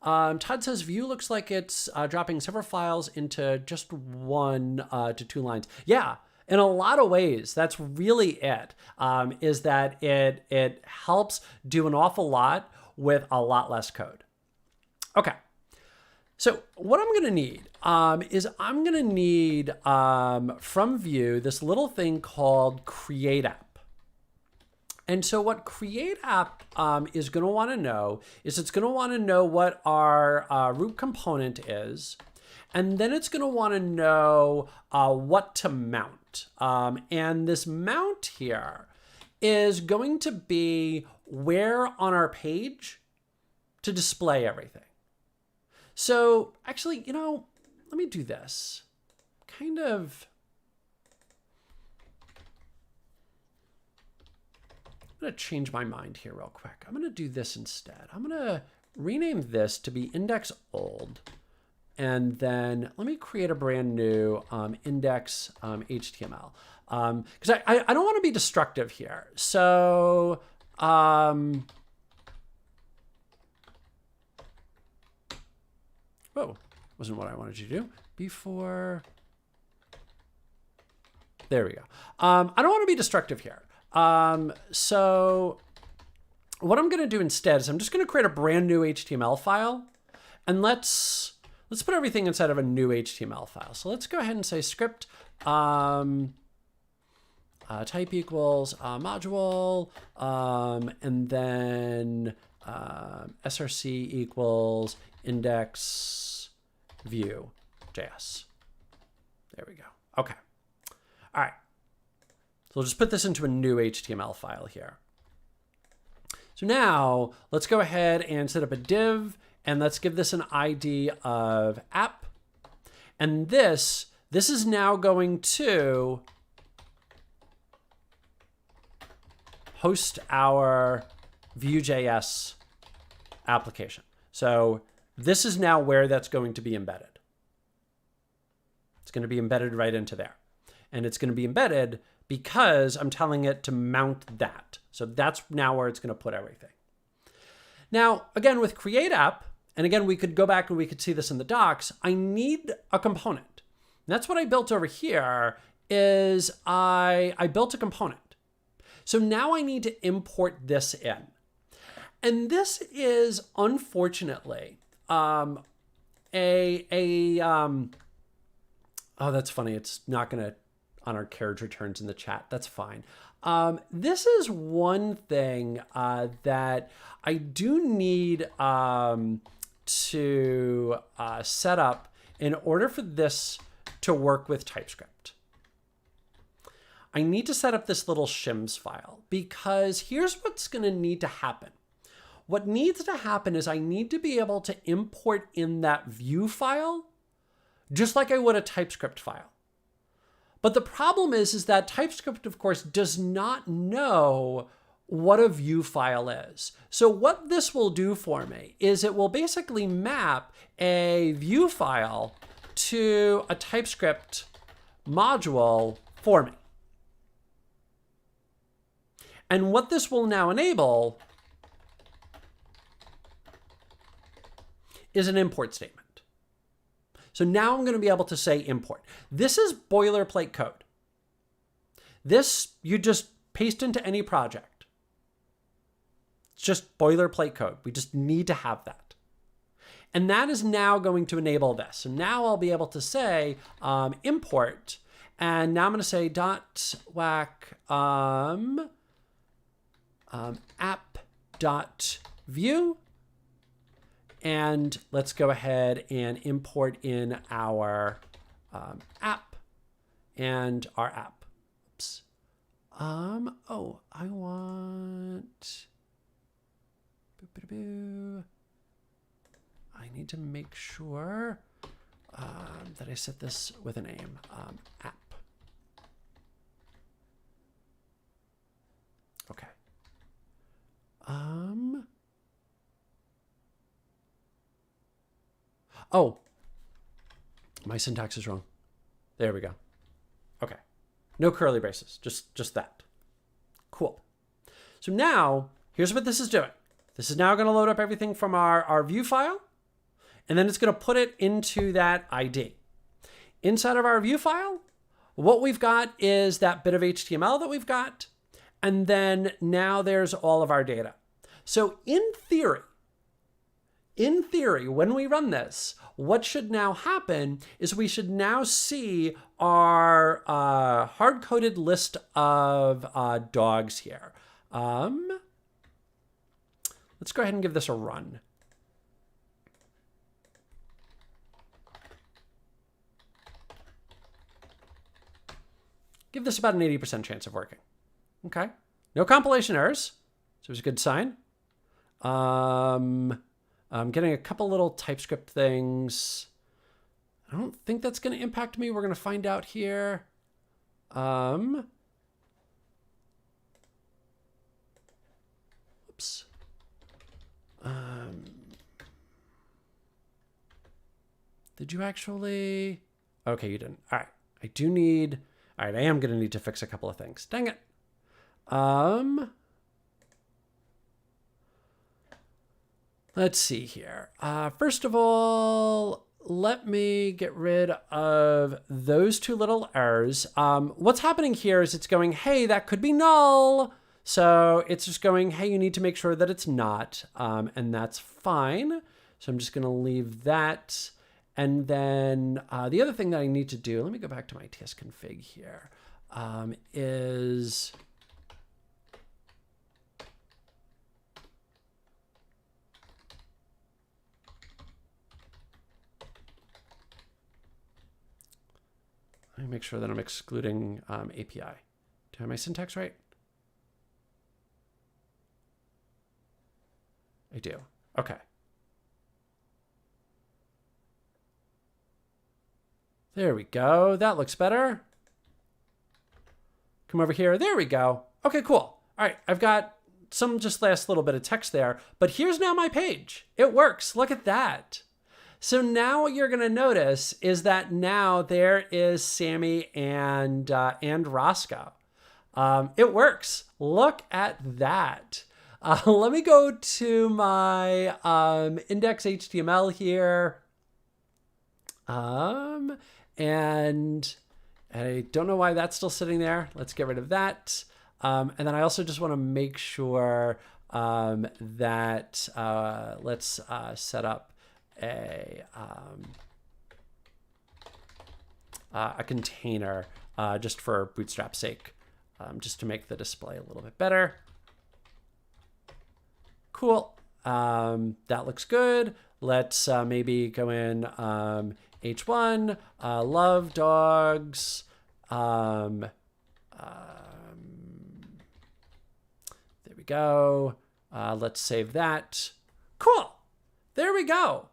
Todd says Vue looks like it's dropping several files into just 1 to 2 lines. Yeah. In a lot of ways, that's really it, is that it helps do an awful lot with a lot less code. Okay, so what I'm gonna need is I'm gonna need from Vue this little thing called create app. And so what create app is gonna wanna know is it's gonna wanna know what our root component is, and then it's gonna wanna know what to mount. And this mount here is going to be where on our page to display everything. So actually, you know, let me do this. I'm going to change my mind here real quick. I'm going to do this instead. I'm going to rename this to be index old. And then let me create a brand new index HTML. Because I don't want to be destructive here. So whoa, wasn't what I wanted you to do before. There we go. I don't want to be destructive here. So what I'm going to do instead is I'm just going to create a brand new HTML file, and let's put everything inside of a new HTML file. So let's go ahead and say script type equals module, and then src equals index Vue.js. There we go. Okay. All right. So we'll just put this into a new HTML file here. So now let's go ahead and set up a div, and let's give this an ID of app. And this is now going to host our Vue.js application. So this is now where that's going to be embedded. It's going to be embedded right into there. And it's going to be embedded because I'm telling it to mount that. So that's now where it's going to put everything. Now, again, with create app, and again, we could go back and we could see this in the docs, I need a component. And that's what I built over here is I built a component. So now I need to import this in. And this is, unfortunately, oh, that's funny. It's not going to honor carriage returns in the chat. That's fine. This is one thing that I do need to set up in order for this to work with TypeScript. I need to set up this little shims file, because here's what's going to need to happen. What needs to happen is I need to be able to import in that Vue file just like I would a TypeScript file. But the problem is that TypeScript, of course, does not know what a Vue file is. So what this will do for me is it will basically map a Vue file to a TypeScript module for me. And what this will now enable is an import statement. So now I'm going to be able to say import. This is boilerplate code. This you just paste into any project. It's just boilerplate code. We just need to have that. And that is now going to enable this. So now I'll be able to say import. And now I'm going to say .wack app.vue. And let's go ahead and import in our app and our app. Oops. Oh, I want... I need to make sure that I set this with a name. App. Okay. Oh, my syntax is wrong. There we go. Okay. No curly braces, just that. Cool. So now, here's what this is doing. This is now going to load up everything from our Vue file, and then it's going to put it into that ID. Inside of our Vue file, what we've got is that bit of HTML that we've got, and then now there's all of our data. So in theory, when we run this, what should now happen is we should now see our hard-coded list of dogs here. Let's go ahead and give this a run. Give this about an 80% chance of working. Okay. No compilation errors, so it's a good sign. I'm getting a couple little TypeScript things. I don't think that's going to impact me. We're going to find out here. Oops. Did you actually? Okay, you didn't. All right. I do need. All right, I am going to need to fix a couple of things. Dang it. Let's see here. First of all, let me get rid of those two little errors. What's happening here is it's going, hey, that could be null. So it's just going, hey, you need to make sure that it's not. And that's fine. So I'm just going to leave that. And then the other thing that I need to do, let me go back to my Tsconfig here, is... Let me make sure that I'm excluding API. Do I have my syntax right? I do. Okay. There we go. That looks better. Come over here. There we go. Okay, cool. All right. I've got some just last little bit of text there, but here's now my page. It works. Look at that. So now what you're going to notice is that now there is Sammy and Roscoe. It works. Look at that. Let me go to my index.html here. And I don't know why that's still sitting there. Let's get rid of that. And then I also just want to make sure that let's set up a container just for Bootstrap's sake, just to make the display a little bit better. Cool. That looks good. Let's maybe go in H1, love dogs. There we go. Let's save that. Cool. There we go.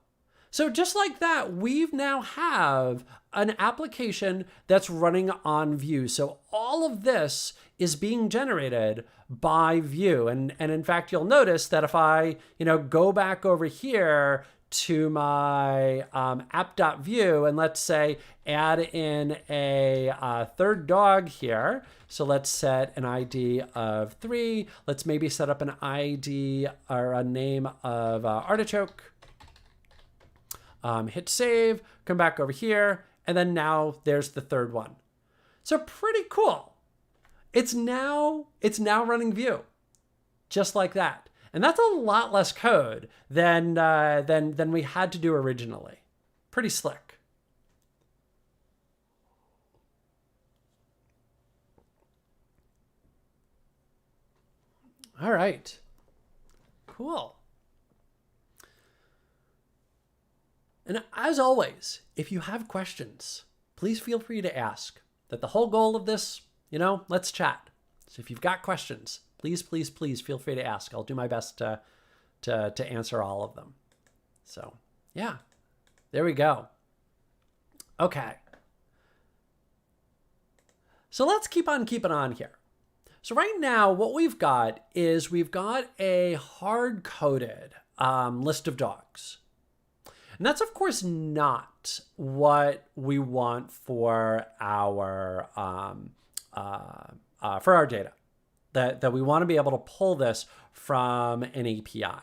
So just like that, we've now have an application that's running on Vue. So all of this is being generated by Vue. And in fact, you'll notice that if I, go back over here to my app.vue and let's say add in a third dog here. So let's set an ID of 3. Let's maybe set up an ID or a name of artichoke. Hit save, come back over here, and then now there's the third one. So pretty cool. It's now running Vue, just like that. And that's a lot less code than we had to do originally. Pretty slick. All right, cool. And as always, if you have questions, please feel free to ask. That the whole goal of this, let's chat. So if you've got questions, please, please, please feel free to ask. I'll do my best to answer all of them. So yeah, there we go. Okay. So let's keep on keeping on here. So right now, what we've got is we've got a hard-coded list of dogs. And that's, of course, not what we want for our data. That we want to be able to pull this from an API.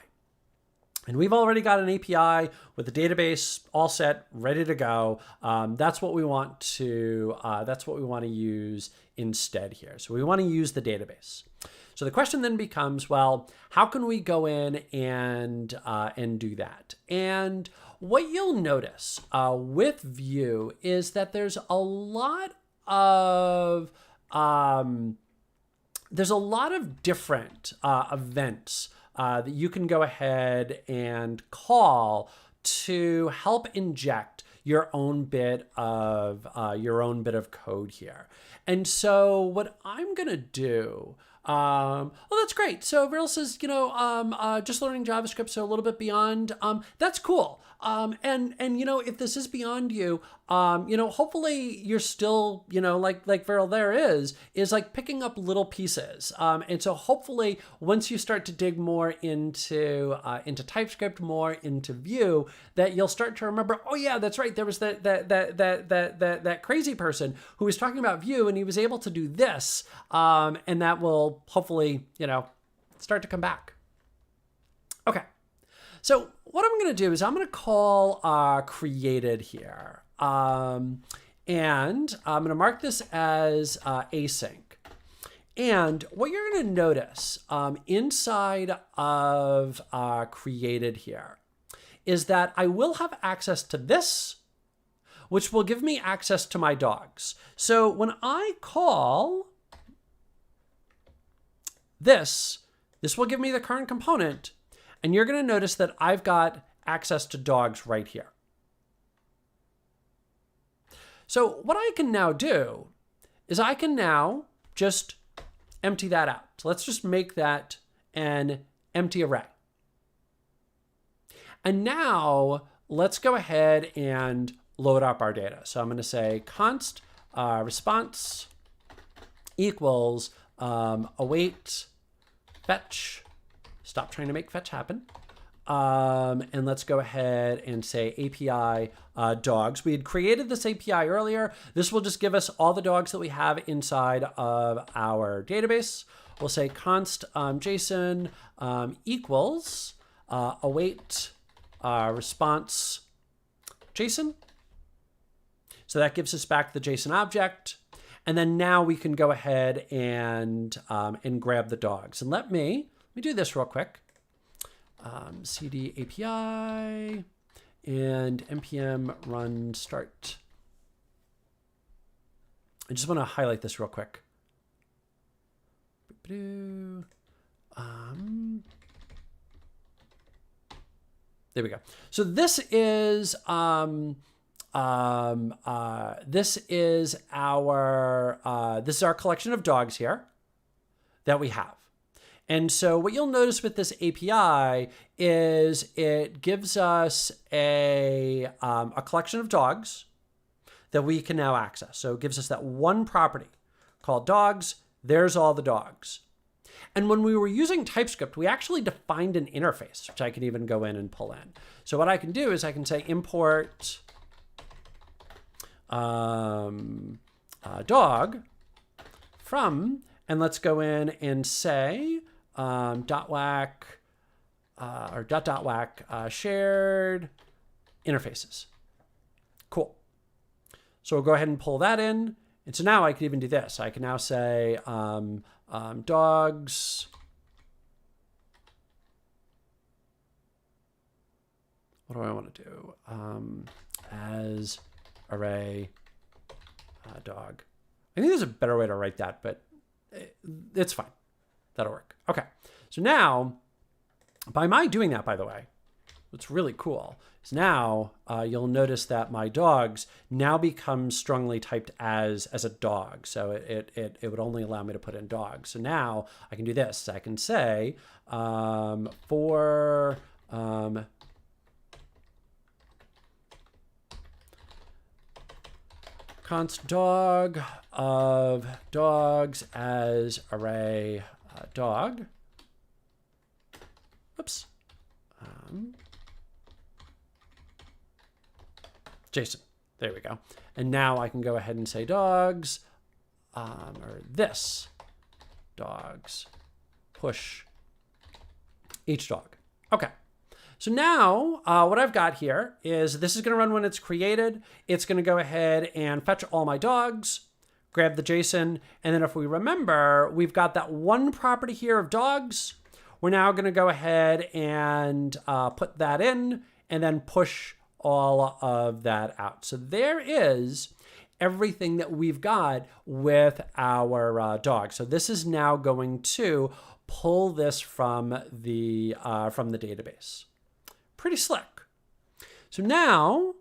And we've already got an API with the database all set, ready to go. That's what we want to use instead here. So we want to use the database. So the question then becomes, well, how can we go in and do that? And what you'll notice with Vue is that there's a lot of different events that you can go ahead and call to help inject your own bit of code here. And so what I'm gonna do. Well, that's great. So Viral says, just learning JavaScript, so a little bit beyond. That's cool. And if this is beyond you, hopefully you're still, like Viral there is like picking up little pieces. And so hopefully once you start to dig more into TypeScript, more into Vue, that you'll start to remember, oh yeah, that's right. There was that crazy person who was talking about Vue and he was able to do this. And that will hopefully, start to come back. Okay. So what I'm going to do is I'm going to call created here. And I'm going to mark this as async. And what you're going to notice inside of created here is that I will have access to this, which will give me access to my dogs. So when I call this will give me the current component. And you're going to notice that I've got access to dogs right here. So what I can now do is I can now just empty that out. So let's just make that an empty array. And now let's go ahead and load up our data. So I'm going to say const response equals await fetch. Stop trying to make fetch happen. And let's go ahead and say API dogs. We had created this API earlier. This will just give us all the dogs that we have inside of our database. We'll say const JSON equals await response JSON. So that gives us back the JSON object. And then now we can go ahead and grab the dogs. And let me do this real quick. CD API and npm run start. I just want to highlight this real quick. There we go. So this is our collection of dogs here that we have. And so what you'll notice with this API is it gives us a collection of dogs that we can now access. So it gives us that one property called dogs. There's all the dogs. And when we were using TypeScript, we actually defined an interface, which I can even go in and pull in. So what I can do is I can say import dog from, and let's go in and say .wack shared interfaces. Cool. So we'll go ahead and pull that in. And so now I can even do this. I can now say dogs. What do I want to do? As array dog. I think there's a better way to write that, but it's fine. That'll work. Okay. So now, by my doing that, by the way, what's really cool is now you'll notice that my dogs now become strongly typed as a dog. So it would only allow me to put in dogs. So now I can do this. I can say for const dog of dogs as array dog. Oops. JSON. There we go. And now I can go ahead and say dogs, or this dogs push each dog. Okay. So now what I've got here is this is going to run when it's created. It's going to go ahead and fetch all my dogs, grab the JSON. And then if we remember, we've got that one property here of dogs. We're now going to go ahead and put that in and then push all of that out. So there is everything that we've got with our dog. So this is now going to pull this from the database. Pretty slick. So now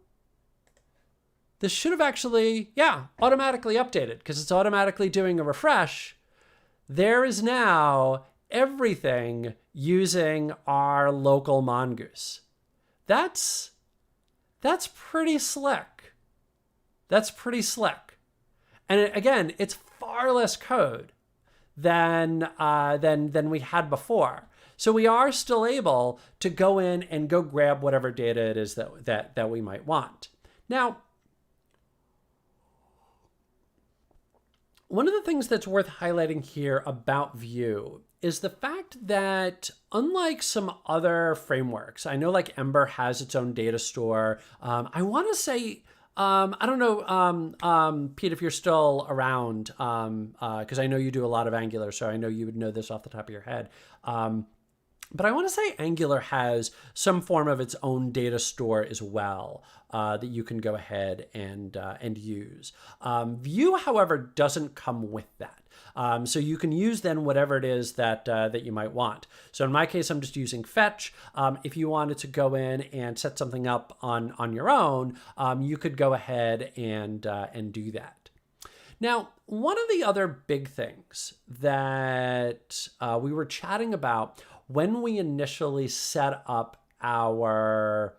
this should have actually, automatically updated because it's automatically doing a refresh. There is now everything using our local mongoose. That's pretty slick. That's pretty slick. And again, it's far less code than we had before. So we are still able to go in and go grab whatever data it is that we might want. Now, one of the things that's worth highlighting here about Vue is the fact that unlike some other frameworks, I know like Ember has its own data store. I want to say, I don't know, Pete, if you're still around, because I know you do a lot of Angular, so I know you would know this off the top of your head. But I want to say Angular has some form of its own data store as well that you can go ahead and use. Vue, however, doesn't come with that. So you can use then whatever it is that you might want. So in my case, I'm just using fetch. If you wanted to go in and set something up on your own, you could go ahead and do that. Now, one of the other big things that we were chatting about when we initially set up our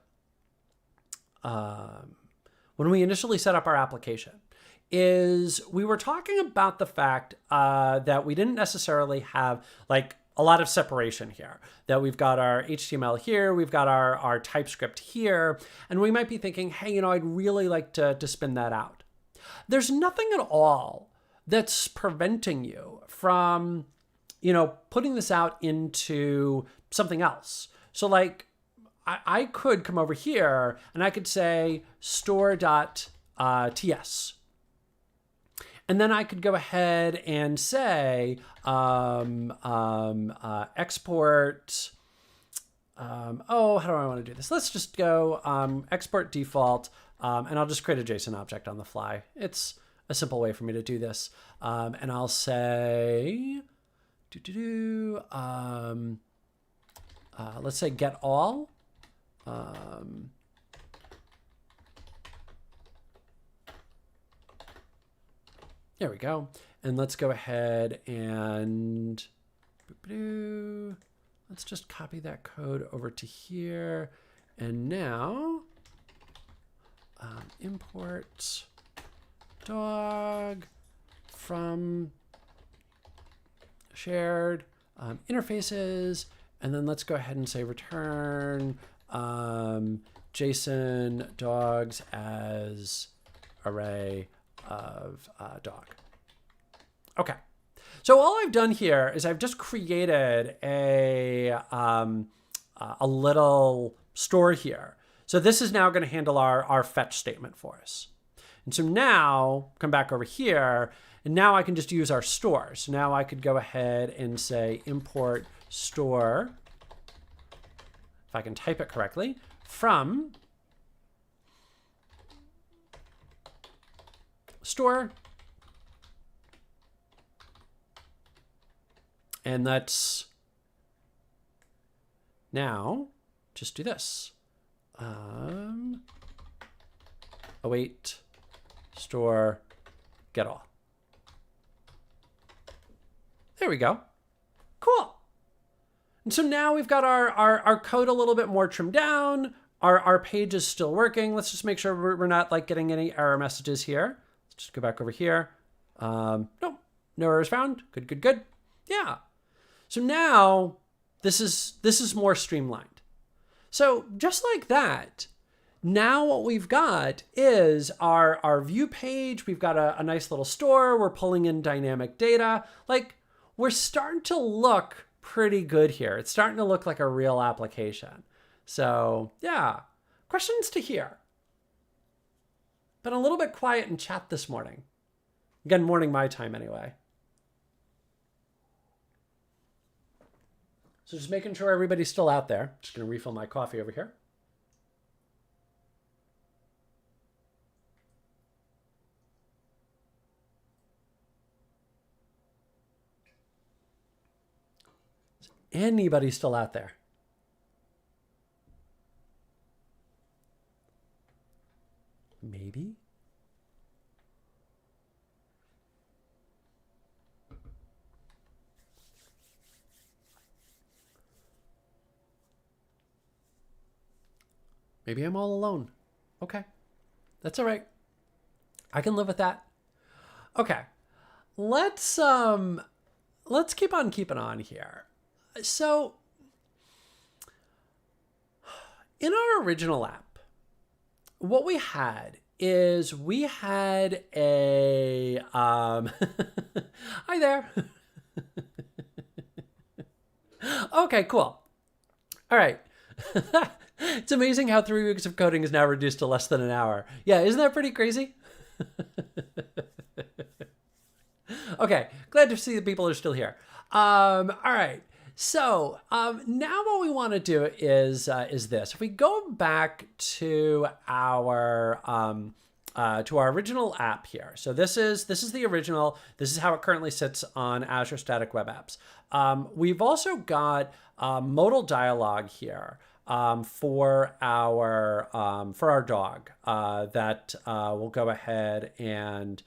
application is we were talking about the fact that we didn't necessarily have like a lot of separation here, that we've got our HTML here, we've got our TypeScript here, and we might be thinking, hey, I'd really like to spin that out. There's nothing at all that's preventing you from putting this out into something else. So like I could come over here and I could say store.ts. And then I could go ahead and say export. Oh, how do I want to do this? Let's just go export default, and I'll just create a JSON object on the fly. It's a simple way for me to do this. And I'll say, let's say get all. There we go. And let's go ahead and let's just copy that code over to here. And now import dog from shared interfaces. And then let's go ahead and say return JSON dogs as array of dog. Okay. So all I've done here is I've just created a little store here. So this is now going to handle our fetch statement for us. And so now come back over here, and now I can just use our store. So now I could go ahead and say import store, if I can type it correctly, from store. And let's now just do this. Await store get all. There we go. Cool. And so now we've got our code a little bit more trimmed down. Our page is still working. Let's just make sure we're not like getting any error messages here. Let's just go back over here. Nope, no errors found. Good, good, good. Yeah. So now this is more streamlined. So just like that, now what we've got is our Vue page. We've got a nice little store. We're pulling in dynamic data. Like, we're starting to look pretty good here. It's starting to look like a real application. So yeah, questions to hear. Been a little bit quiet in chat this morning. Again, morning my time anyway. So just making sure everybody's still out there. Just gonna refill my coffee over here. Is anybody still out there? Maybe. Maybe I'm all alone. Okay. That's all right. I can live with that. Okay. Let's keep on keeping on here. So in our original app, what we had is we had a hi there. Okay, cool. All right. It's amazing how 3 weeks of coding is now reduced to less than an hour. Yeah, isn't that pretty crazy? Okay, glad to see that people are still here. All right. So now what we want to do is this. If we go back to our original app here. So this is the original. This is how it currently sits on Azure Static Web Apps. We've also got modal dialog here for our dog that will go ahead and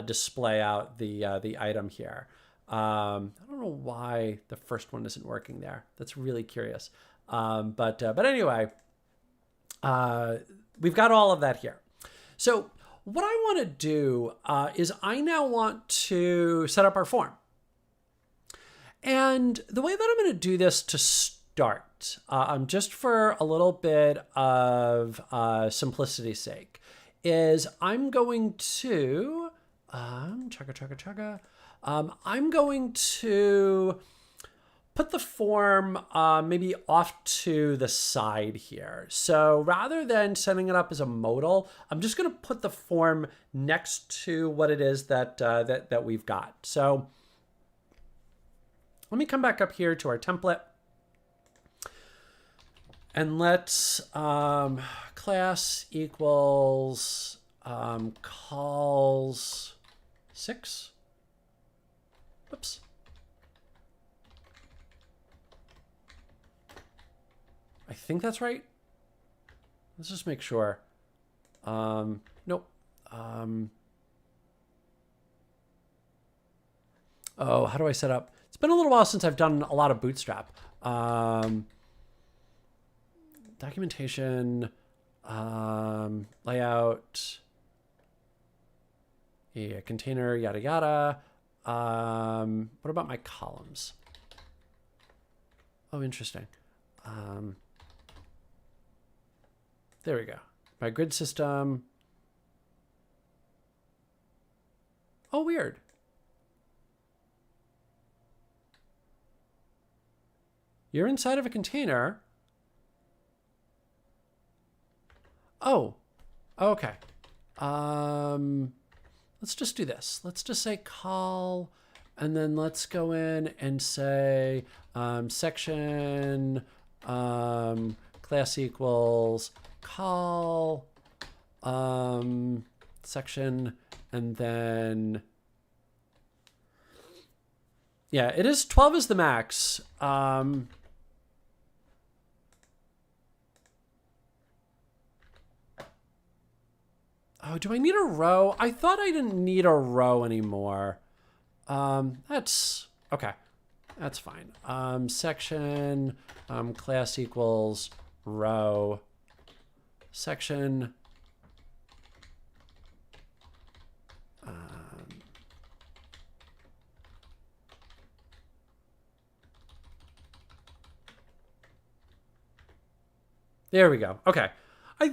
display out the item here. I don't know why the first one isn't working there. That's really curious. But anyway, we've got all of that here. So what I want to do is I now want to set up our form. And the way that I'm going to do this to start, just for a little bit of simplicity's sake, is I'm going to I'm going to put the form maybe off to the side here. So rather than setting it up as a modal, I'm just going to put the form next to what it is that, that we've got. So let me come back up here to our template. And let's class equals calls 6. Whoops. I think that's right. Let's just make sure. Nope. Oh, how do I set up? It's been a little while since I've done a lot of Bootstrap. Documentation, layout, yeah, container, yada, yada. What about my columns? Oh, interesting. There we go. My grid system. Oh, weird. You're inside of a container. Oh, okay. Let's just do this. Let's just say call, and then let's go in and say section class equals call section, and then yeah, it is 12 is the max. Oh, do I need a row? I thought I didn't need a row anymore. That's okay. That's fine. Section class equals row section. There we go. Okay. So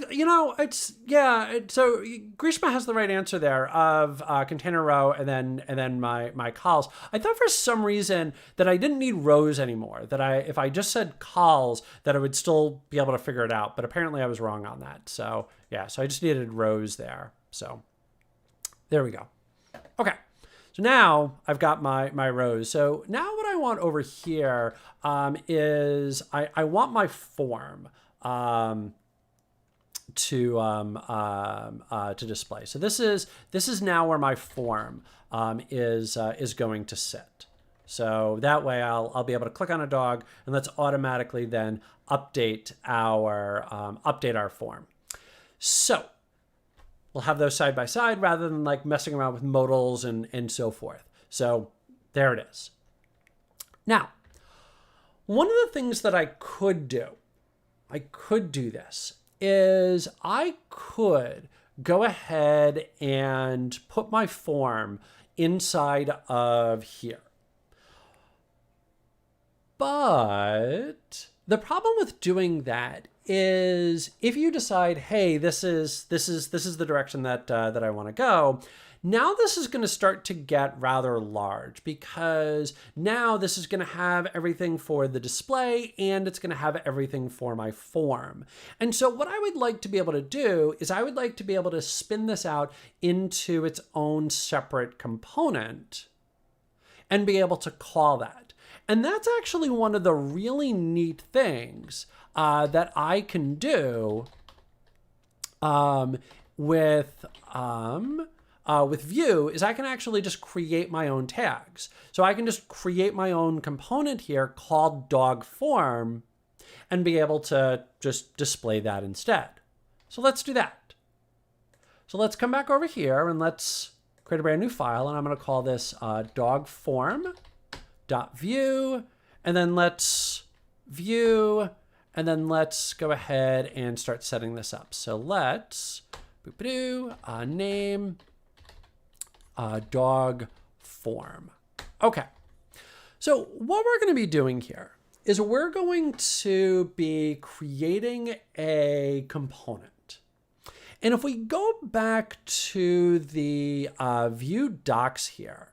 Grishma has the right answer there of container row and then my calls. I thought for some reason that I didn't need rows anymore, that if I just said calls, that I would still be able to figure it out. But apparently I was wrong on that. So yeah, so I just needed rows there. So there we go. Okay. So now I've got my rows. So now what I want over here is I want my form to display. So this is now where my form is going to sit. So that way I'll be able to click on a dog, and let's automatically then update our form. So we'll have those side by side rather than like messing around with modals and so forth. So there it is. Now, one of the things that I could do this, is I could go ahead and put my form inside of here. But the problem with doing that is if you decide, hey, this is the direction that I want to go, now this is going to start to get rather large, because now this is going to have everything for the display and it's going to have everything for my form. And so what I would like to be able to do is I would like to be able to spin this out into its own separate component and be able to call that. And that's actually one of the really neat things that I can do with Vue, is I can actually just create my own tags. So I can just create my own component here called dog form and be able to just display that instead. So let's do that. So let's come back over here and let's create a brand new file, and I'm going to call this dog form.vue, and then let's view, and then let's go ahead and start setting this up. So let's name dog form. Okay. So what we're going to be doing here is we're going to be creating a component. And if we go back to the Vue docs here,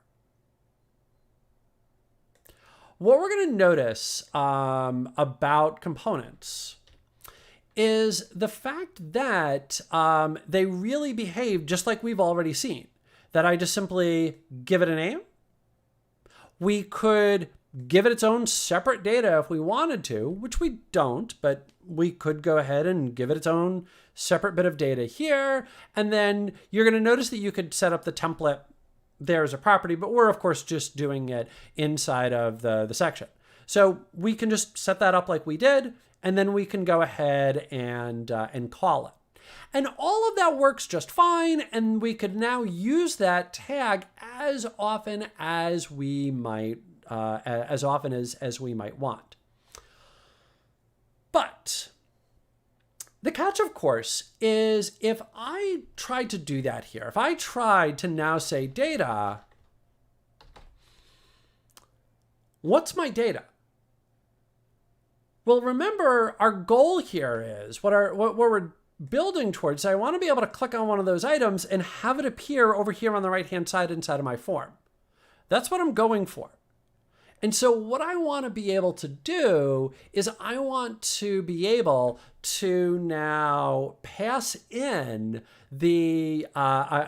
what we're going to notice about components is the fact that they really behave just like we've already seen. That I just simply give it a name. We could give it its own separate data if we wanted to, which we don't, but we could go ahead and give it its own separate bit of data here. And then you're going to notice that you could set up the template there as a property, but we're of course just doing it inside of the section. So we can just set that up like we did, and then we can go ahead and call it. And all of that works just fine, and we could now use that tag as often as we might as we might want. But the catch, of course, is if I tried to do that here, if I tried to now say data, what's my data? Well, remember, our goal here is what we're building towards. I want to be able to click on one of those items and have it appear over here on the right-hand side inside of my form. That's what I'm going for. And so what I want to be able to do is I want to be able to now pass in a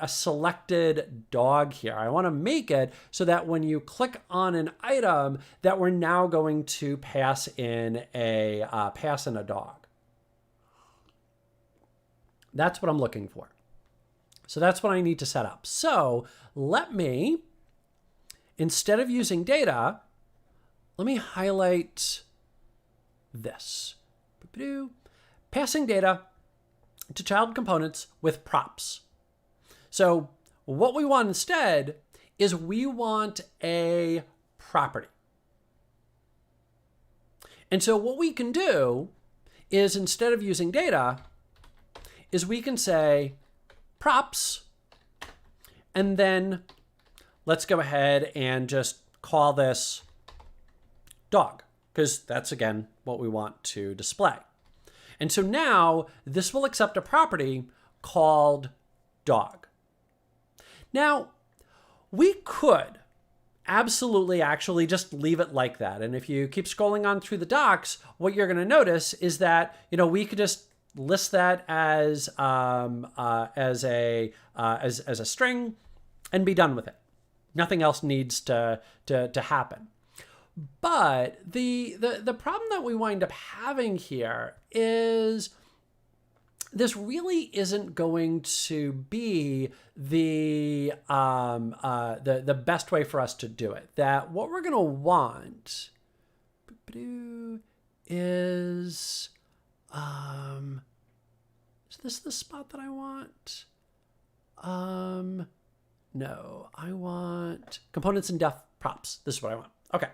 selected dog here. I want to make it so that when you click on an item that we're now going to pass in a dog. That's what I'm looking for. So that's what I need to set up. So let me, instead of using data, let me highlight this. Passing data to child components with props. So what we want instead is we want a property. And so what we can do is, instead of using data, is we can say props, and then let's go ahead and just call this dog, because that's, again, what we want to display. And so now this will accept a property called dog. Now, we could absolutely actually just leave it like that. And if you keep scrolling on through the docs, what you're going to notice is that, we could just list that as a string and be done with it. Nothing else needs to happen. But the problem that we wind up having here is this really isn't going to be the best way for us to do it. That what we're going to want is this the spot that I want? No, I want components and def props. This is what I want. Okay.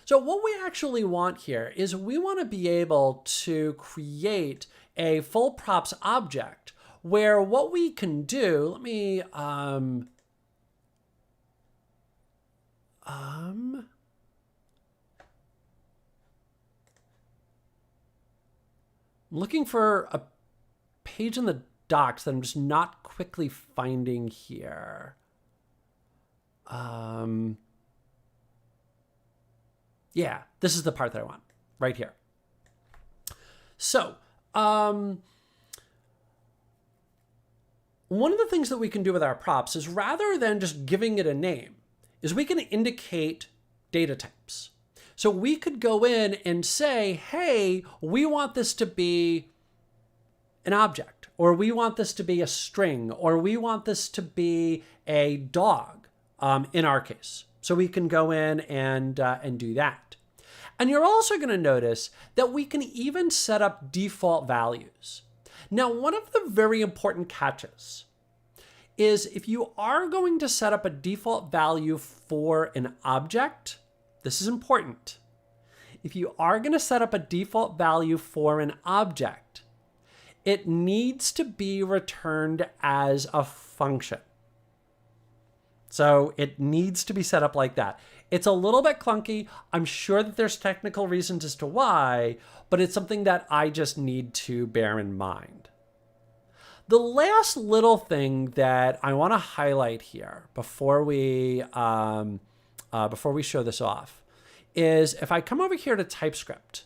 So what we actually want here is we want to be able to create a full props object where what we can do, let me, I'm looking for a page in the docs that I'm just not quickly finding here. Yeah, this is the part that I want right here. So, one of the things that we can do with our props is, rather than just giving it a name, is we can indicate data types. So we could go in and say, hey, we want this to be an object, or we want this to be a string, or we want this to be a dog, in our case. So we can go in and do that. And you're also going to notice that we can even set up default values. Now, one of the very important catches is, if you are going to set up a default value for an object, this is important. If you are going to set up a default value for an object, it needs to be returned as a function. So it needs to be set up like that. It's a little bit clunky. I'm sure that there's technical reasons as to why, but it's something that I just need to bear in mind. The last little thing that I want to highlight here before we show this off is if I come over here to TypeScript,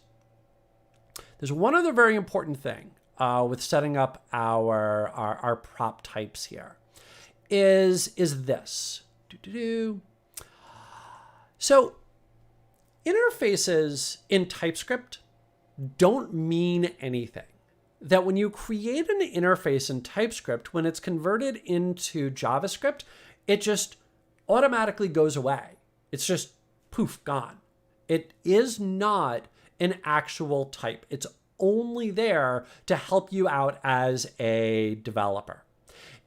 there's one other very important thing with setting up our prop types here is this. So interfaces in TypeScript don't mean anything. That when you create an interface in TypeScript, when it's converted into JavaScript, it just automatically goes away. It's just poof, gone. It is not an actual type. It's only there to help you out as a developer.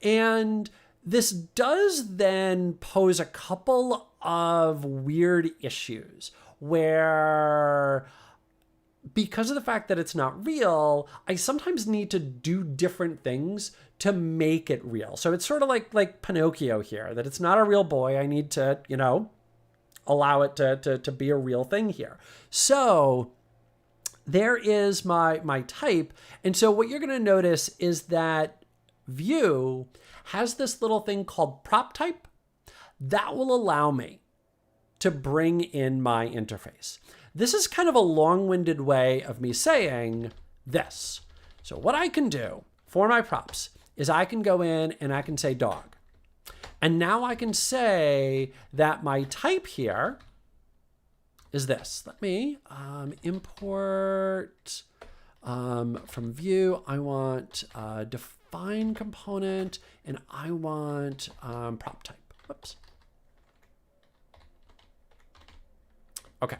And this does then pose a couple of weird issues where, because of the fact that it's not real, I sometimes need to do different things to make it real. So it's sort of like Pinocchio here, that it's not a real boy. I need to, allow it to be a real thing here. So there is my type. And so what you're going to notice is that Vue has this little thing called prop type that will allow me to bring in my interface. This is kind of a long-winded way of me saying this. So what I can do for my props is I can go in and I can say dog. And now I can say that my type here is this. Let me import from Vue. I want define component and I want prop type. Whoops. Okay.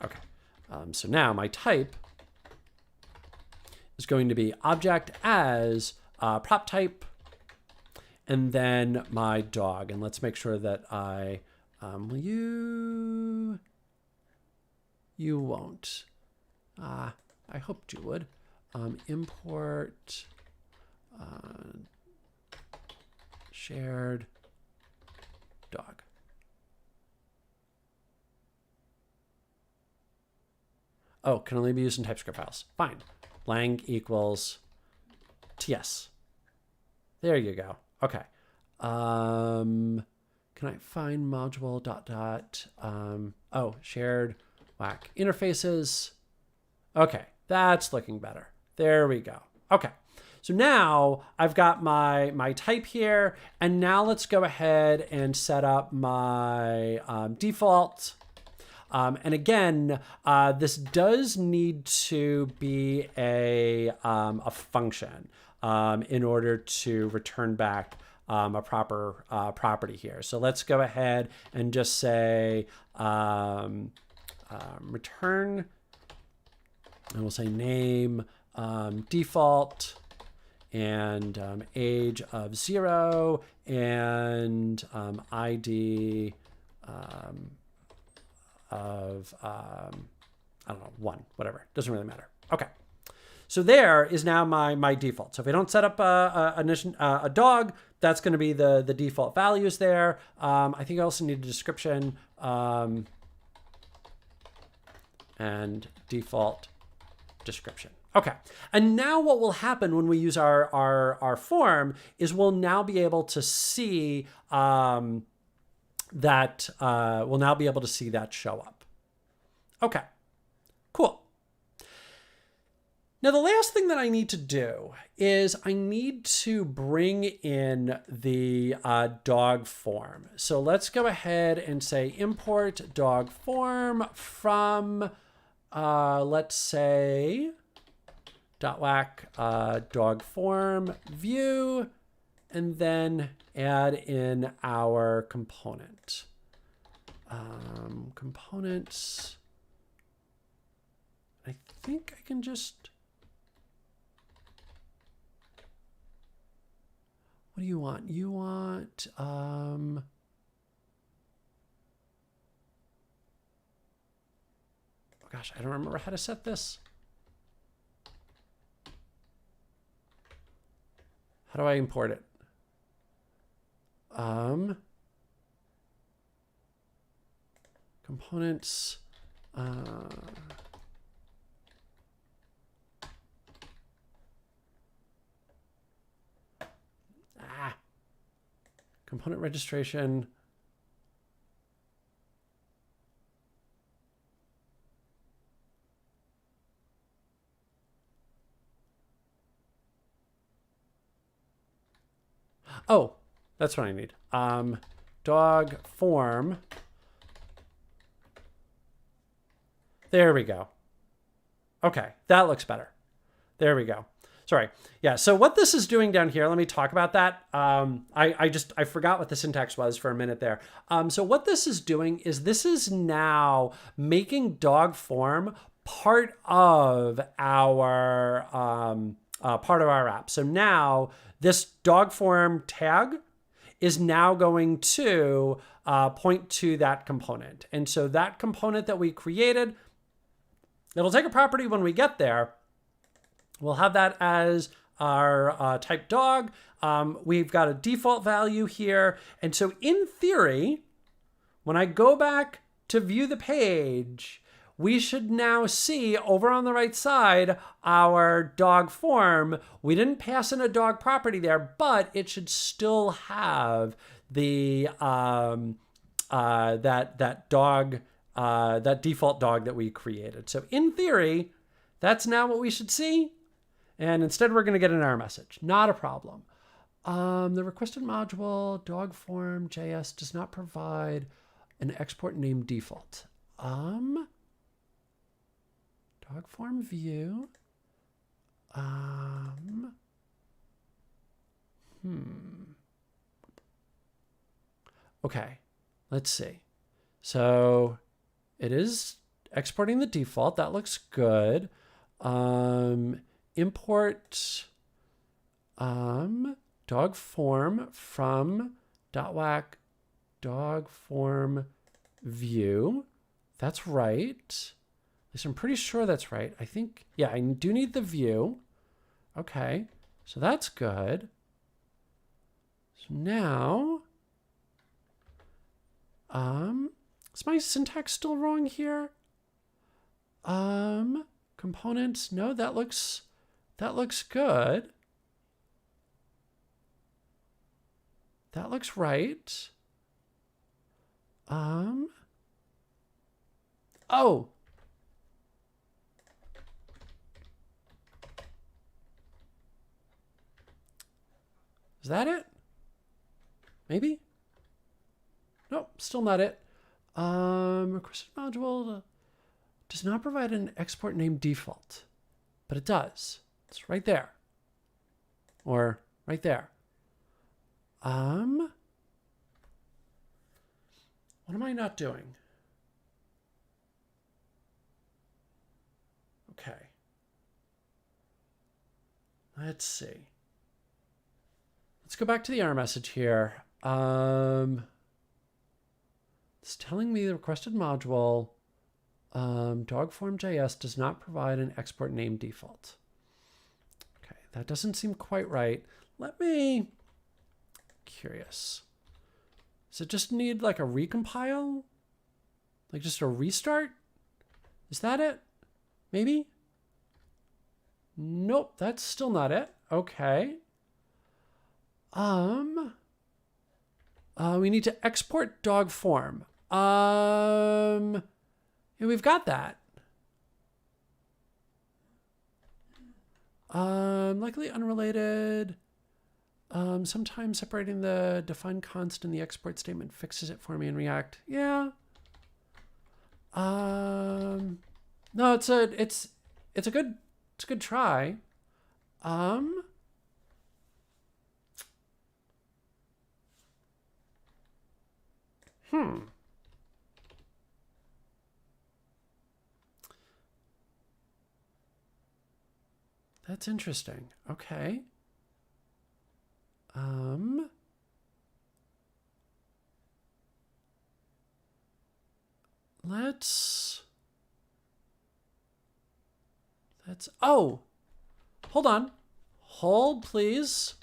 Okay. So now my type is going to be object as prop type, and then my dog. And let's make sure that I, you won't. I hoped you would. Import shared dog. Oh, can only be used in TypeScript files. Fine. Lang equals TS. There you go. Okay. Can I find module ... Oh, shared whack interfaces. Okay, that's looking better. There we go. Okay. So now I've got my type here, and now let's go ahead and set up my default. And again, this does need to be a function in order to return back a proper property here. So let's go ahead and just say return, and we'll say name default, and age of 0, and ID of, I don't know, 1, whatever. Doesn't really matter. Okay. So there is now my default. So if I don't set up a dog, that's going to be the default values there. I think I also need a description and default description. Okay. And now what will happen when we use our form is we'll now be able to see that we'll now be able to see that show up. Okay, cool. Now the last thing that I need to do is I need to bring in the dog form. So let's go ahead and say import dog form from, let's say, .whack dog form Vue, and then add in our component. Components. I think I can just, what do you want? You want, oh gosh, I don't remember how to set this. How do I import it? Components. component registration. Oh, that's what I need. Dog form. There we go. Okay, that looks better. There we go. Sorry. Yeah, so what this is doing down here, let me talk about that. I forgot what the syntax was for a minute there. So what this is doing is this is now making dog form part of our app. So now this dog form tag is now going to point to that component. And so that component that we created, it'll take a property when we get there. We'll have that as our type dog. We've got a default value here. And so in theory, when I go back to view the page, we should now see over on the right side our dog form. We didn't pass in a dog property there, but it should still have the that default dog that we created. So in theory, that's now what we should see. And instead, we're going to get an error message. Not a problem. The requested module dog form JS does not provide an export name default. Dog form view. Okay, let's see. So it is exporting the default. That looks good. Import dog form from .wac dog form view. That's right. At least I'm pretty sure that's right. I think, yeah, I do need the view. Okay, so that's good. So now, is my syntax still wrong here? Components, no, that looks good. That looks right. Oh. Is that it? Maybe? Nope, still not it. Requested module does not provide an export name default, but it does. It's right there. Or right there. What am I not doing? Okay. Let's see. Let's go back to the error message here. It's telling me the requested module dogform.js does not provide an export name default. Okay, that doesn't seem quite right. Let me, curious. Does it just need like a recompile? Like just a restart? Is that it? Maybe? Nope, that's still not it. Okay. We need to export dog form. Yeah, we've got that. Likely unrelated. Sometimes separating the defined const in the export statement fixes it for me in React. Yeah. No, it's a good try. That's interesting. Okay. Let's, oh, hold on. Hold, please.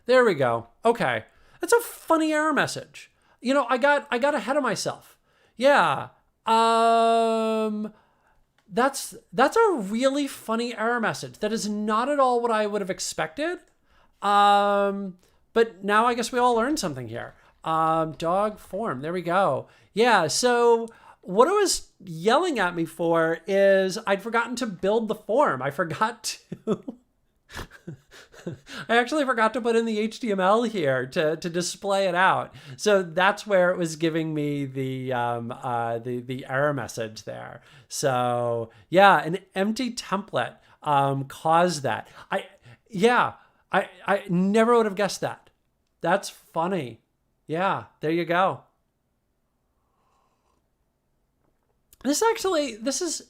There we go. Okay. That's a funny error message. You know, I got ahead of myself. Yeah. That's a really funny error message. That is not at all what I would have expected. But now I guess we all learned something here. Dog form. There we go. Yeah. So what it was yelling at me for is I'd forgotten to build the form. I forgot to. I actually forgot to put in the HTML here to display it out. So that's where it was giving me the error message there. So yeah, an empty template caused that. I never would have guessed that. That's funny. Yeah, there you go. This is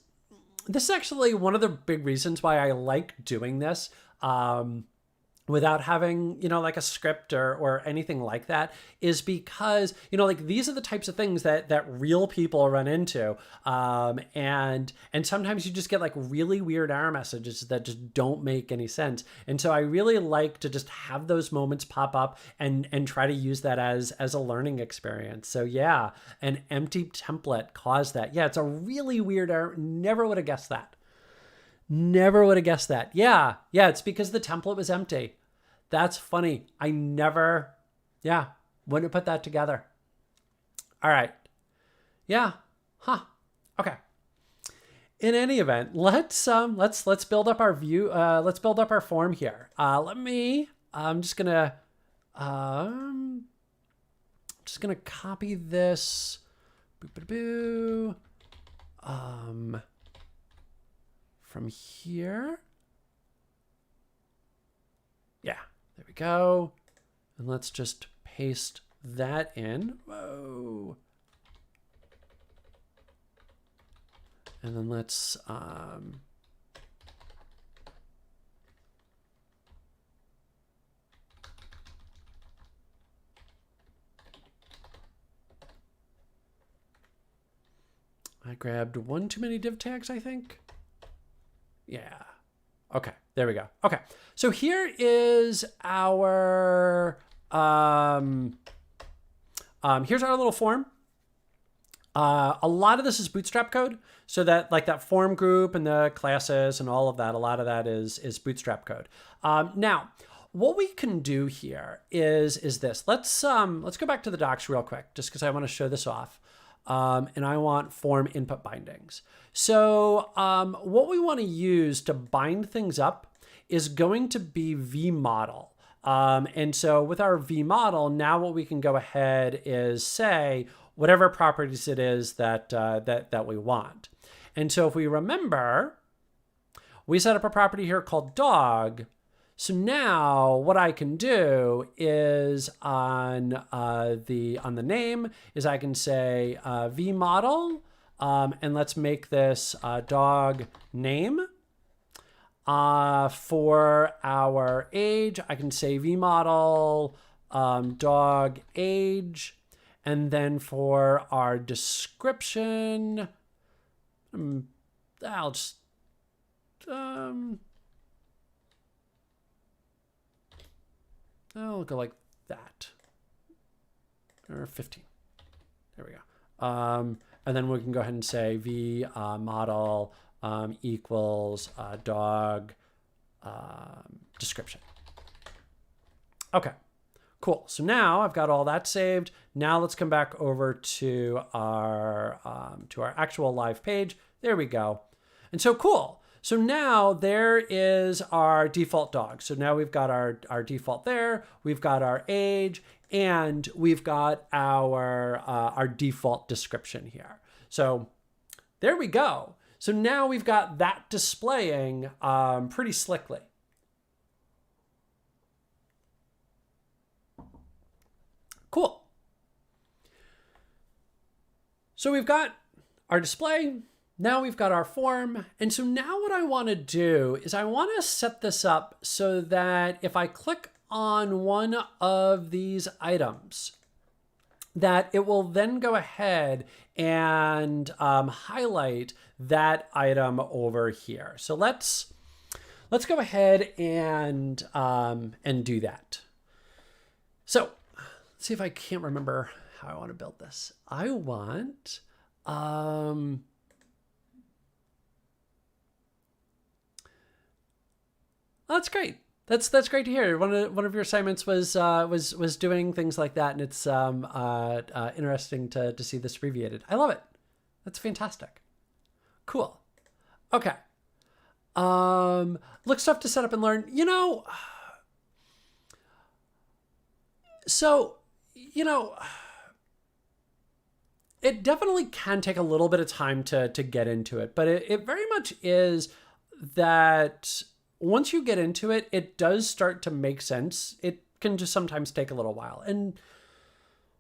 actually one of the big reasons why I like doing this. Without having, like a script or anything like that, is because, like these are the types of things that real people run into. And sometimes you just get like really weird error messages that just don't make any sense. And so I really like to just have those moments pop up and try to use that as a learning experience. So yeah, an empty template caused that. Yeah, it's a really weird error. Never would have guessed that. Never would have guessed that. Yeah, it's because the template was empty. That's funny. I never, wouldn't have put that together. All right. Yeah. Huh. Okay. In any event, let's build up our view. Let's build up our form here. I'm just gonna copy this. From here. Yeah, there we go. And let's just paste that in. Whoa. And then let's I grabbed one too many div tags, I think. Yeah. Okay, there we go. Okay, so here is our, here's our little form. A lot of this is Bootstrap code. So that like that form group and the classes and all of that, a lot of that is Bootstrap code. Now, what we can do here is this. Let's go back to the docs real quick, just because I want to show this off. And I want form input bindings. So what we want to use to bind things up is going to be vModel. And so with our vModel, now what we can go ahead is say whatever properties it is that we want. And so if we remember, we set up a property here called dog. So now what I can do is on the name is I can say vModel, and let's make this dog name. For our age, I can say vModel dog age, and then for our description, I'll just I'll go like that, or 15. There we go. And then we can go ahead and say vModel equals dog description. Okay, cool. So now I've got all that saved. Now let's come back over to our actual live page. There we go. And so cool. So now there is our default dog. So now we've got our default there, we've got our age, and we've got our default description here. So there we go. So now we've got that displaying pretty slickly. Cool. So we've got our display. Now we've got our form. And so now what I want to do is I want to set this up so that if I click on one of these items, that it will then go ahead and highlight that item over here. So let's go ahead and do that. So let's see if I can't remember how I want to build this. I want That's great. That's great to hear. One of your assignments was doing things like that, and it's interesting to see this abbreviated. I love it. That's fantastic. Cool. Okay. Looks tough to set up and learn. So, it definitely can take a little bit of time to get into it, but it very much is that once you get into it, it does start to make sense. It can just sometimes take a little while. And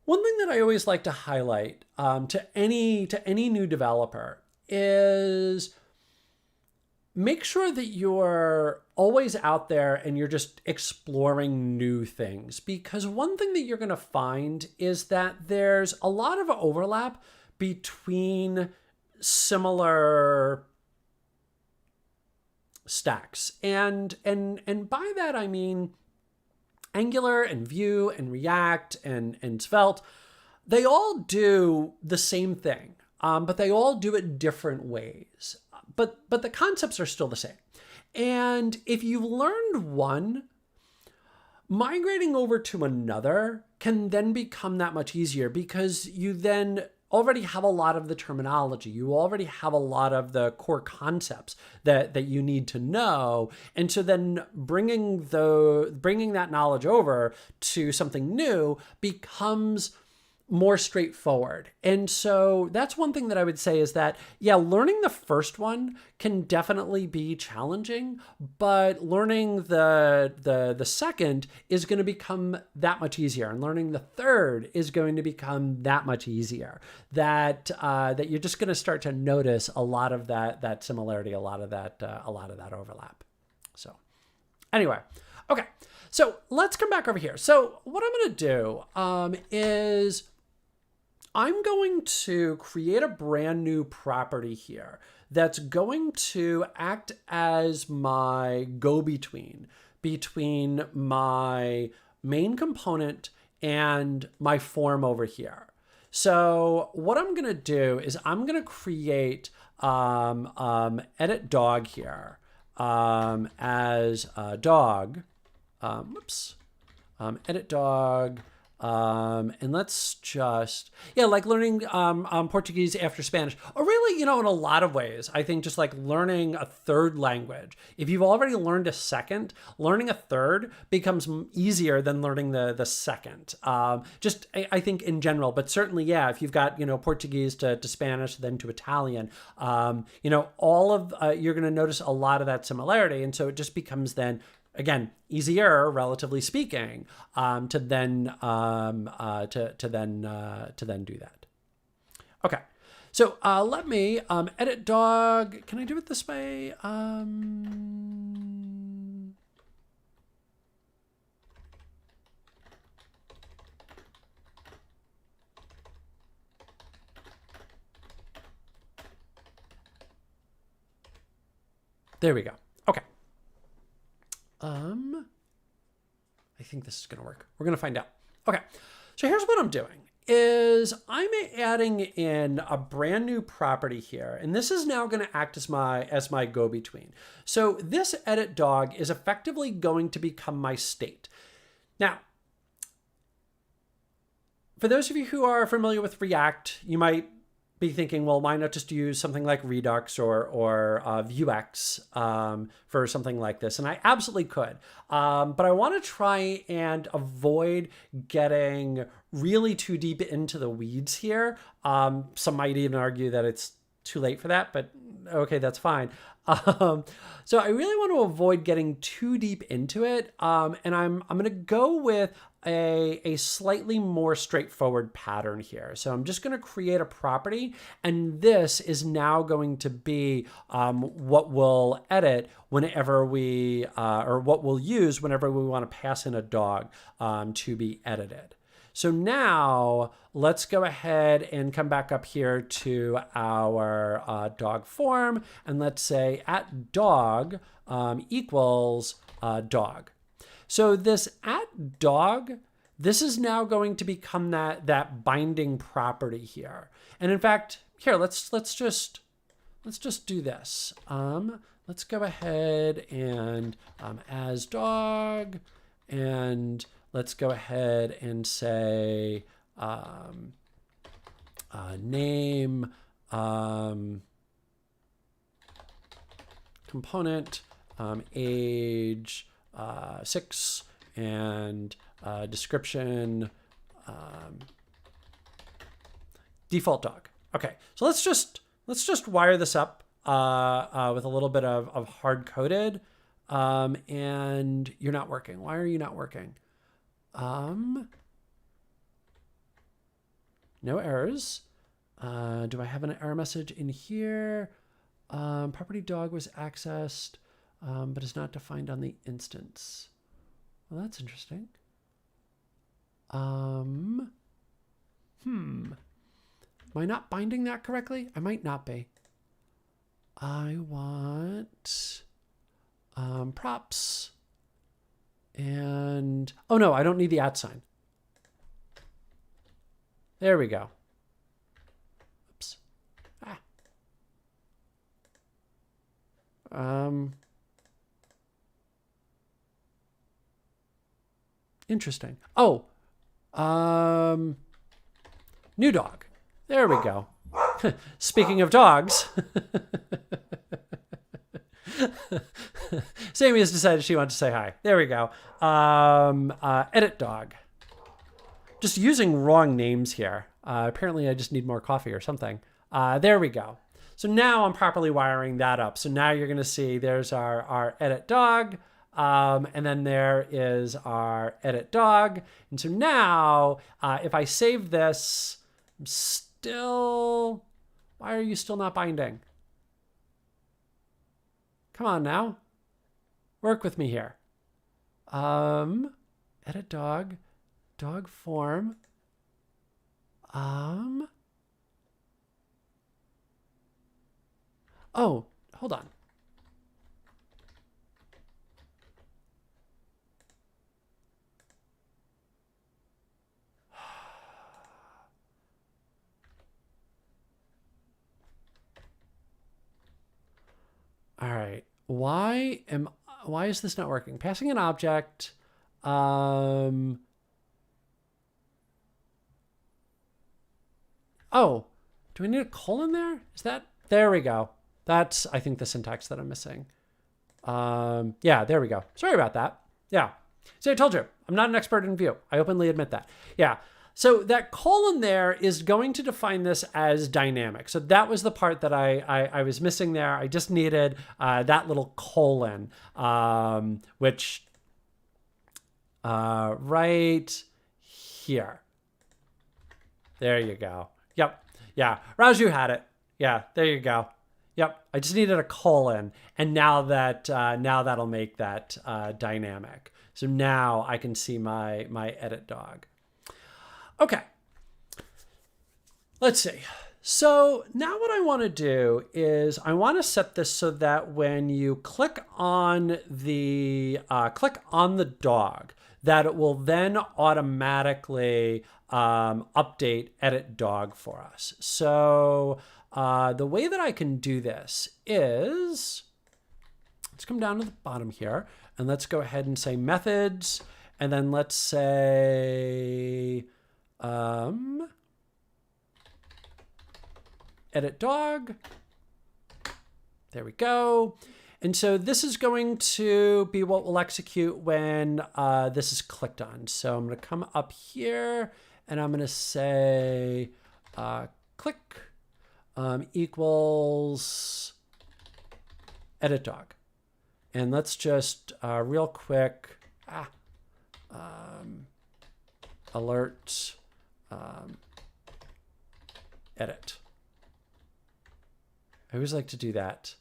one thing that I always like to highlight to any new developer is make sure that you're always out there and you're just exploring new things. Because one thing that you're going to find is that there's a lot of overlap between similar stacks. And by that, I mean Angular and Vue and React and Svelte. They all do the same thing, but they all do it different ways. But the concepts are still the same. And if you've learned one, migrating over to another can then become that much easier because you then already have a lot of the terminology. You already have a lot of the core concepts that you need to know. And so then bringing that knowledge over to something new becomes more straightforward. And so that's one thing that I would say is that, yeah, learning the first one can definitely be challenging, but learning the second is going to become that much easier. And learning the third is going to become that much easier. That you're just going to start to notice a lot of that similarity, a lot of that overlap. So anyway, okay. So let's come back over here. So what I'm going to do is I'm going to create a brand new property here that's going to act as my go-between between my main component and my form over here. So what I'm going to do is I'm going to create edit dog here as a dog. Edit dog. And let's just, like learning Portuguese after Spanish, or really, in a lot of ways, I think just like learning a third language. If you've already learned a second, learning a third becomes easier than learning the second. I think in general, but certainly, if you've got, Portuguese to Spanish, then to Italian, all of, you're going to notice a lot of that similarity. And so it just becomes then, again, easier, relatively speaking, to then do that. Okay, so let me edit dog. Can I do it this way? There we go. Okay. I think this is going to work. We're going to find out. Okay. So here's what I'm doing is I'm adding in a brand new property here. And this is now going to act as my go-between. So this edit dog is effectively going to become my state. Now, for those of you who are familiar with React, you might be thinking, well, why not just use something like Redux or Vuejs for something like this? And I absolutely could. But I want to try and avoid getting really too deep into the weeds here. Some might even argue that it's too late for that, but okay, that's fine. So I really want to avoid getting too deep into it. And I'm going to go with a slightly more straightforward pattern here. So I'm just going to create a property, and this is now going to be what we'll edit whenever we, or what we'll use whenever we want to pass in a dog to be edited. So now let's go ahead and come back up here to our dog form, and let's say at dog equals dog. So this at dog, this is now going to become that binding property here. And in fact, here, let's just do this. Let's go ahead and as dog, and let's go ahead and say name component age 6 and description default dog. Okay, so let's just wire this up with a little bit of hard coded, and you're not working. Why are you not working? No errors. Do I have an error message in here? Property dog was accessed, but is not defined on the instance. Well, that's interesting. Am I not binding that correctly? I might not be. I want props. And, oh no, I don't need the @ sign. There we go. Oops. Interesting. Oh, new dog. There we go. Speaking of dogs, Sammy has decided she wants to say hi. There we go. Edit dog. Just using wrong names here. Apparently I just need more coffee or something. There we go. So now I'm properly wiring that up. So now you're going to see there's our edit dog. And then there is our edit dog. And so now if I save this, I'm still, why are you still not binding? Come on now. Work with me here. Edit dog, dog form. Oh, hold on. All right. Why is this not working? Passing an object. Oh, do we need a colon there? Is that, there we go. That's, I think, the syntax that I'm missing. Yeah, there we go. Sorry about that. Yeah. So I told you, I'm not an expert in Vue. I openly admit that. Yeah. So that colon there is going to define this as dynamic. So that was the part that I was missing there. I just needed that little colon, which right here. There you go. Yep. Yeah. Raju had it. Yeah. There you go. Yep. I just needed a colon, and now that'll make that dynamic. So now I can see my edit dog. Okay, let's see. So now what I want to do is I want to set this so that when you click on the dog, that it will then automatically update edit dog for us. So the way that I can do this is, let's come down to the bottom here, and let's go ahead and say methods, and then let's say edit dog. There we go. And so this is going to be what will execute when this is clicked on. So I'm going to come up here and I'm going to say click equals edit dog. And let's just real quick alert edit. I always like to do that.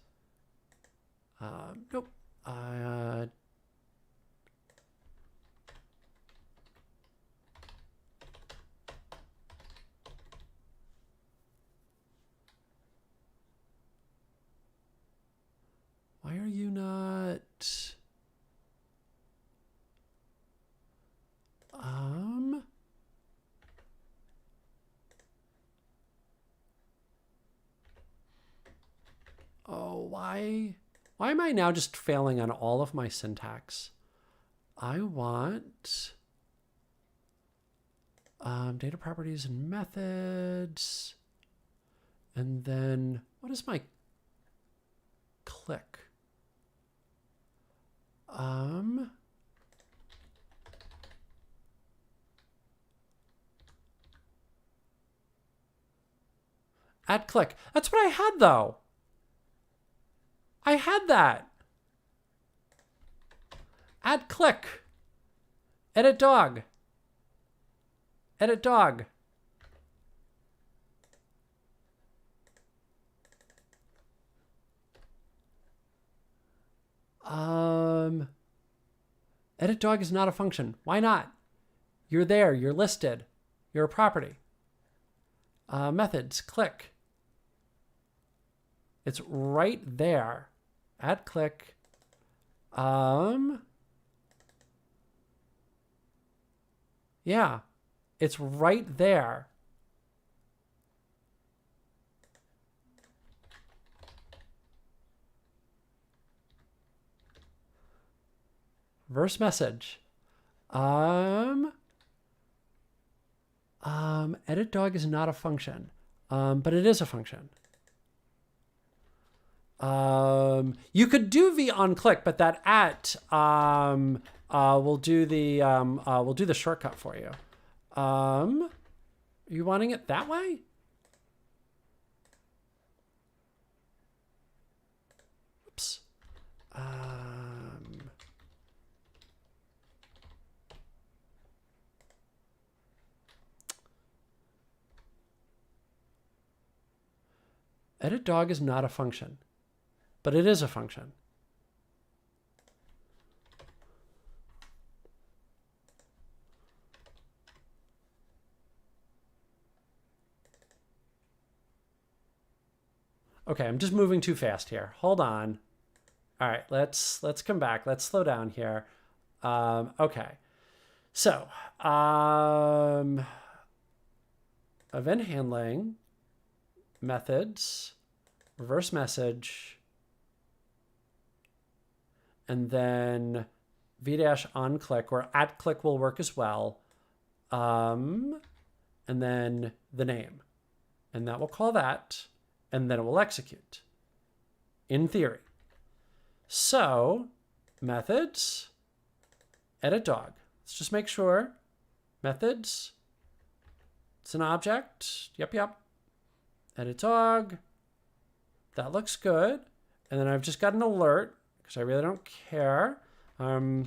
Nope. Why are you not? why am I now just failing on all of my syntax? I want data properties and methods. And then what is my click? Add click. That's what I had though. I had that. Add click. Edit dog. Edit dog. Edit dog is not a function. Why not? You're there. You're listed. You're a property. Methods. Click. It's right there. Add click. Yeah, it's right there. Reverse message. Edit dog is not a function, but it is a function. You could do v on click, but that at will do the shortcut for you. Are you wanting it that way? Oops. Edit dog is not a function, but it is a function. Okay, I'm just moving too fast here. Hold on. All right, let's come back. Let's slow down here. Okay, so event handling, methods, reverse message, and then v-on click, or at click will work as well, and then the name, and that will call that, and then it will execute, in theory. So, methods, edit dog. Let's just make sure. Methods, it's an object. Yep. Edit dog. That looks good. And then I've just got an alert, because I really don't care. I'll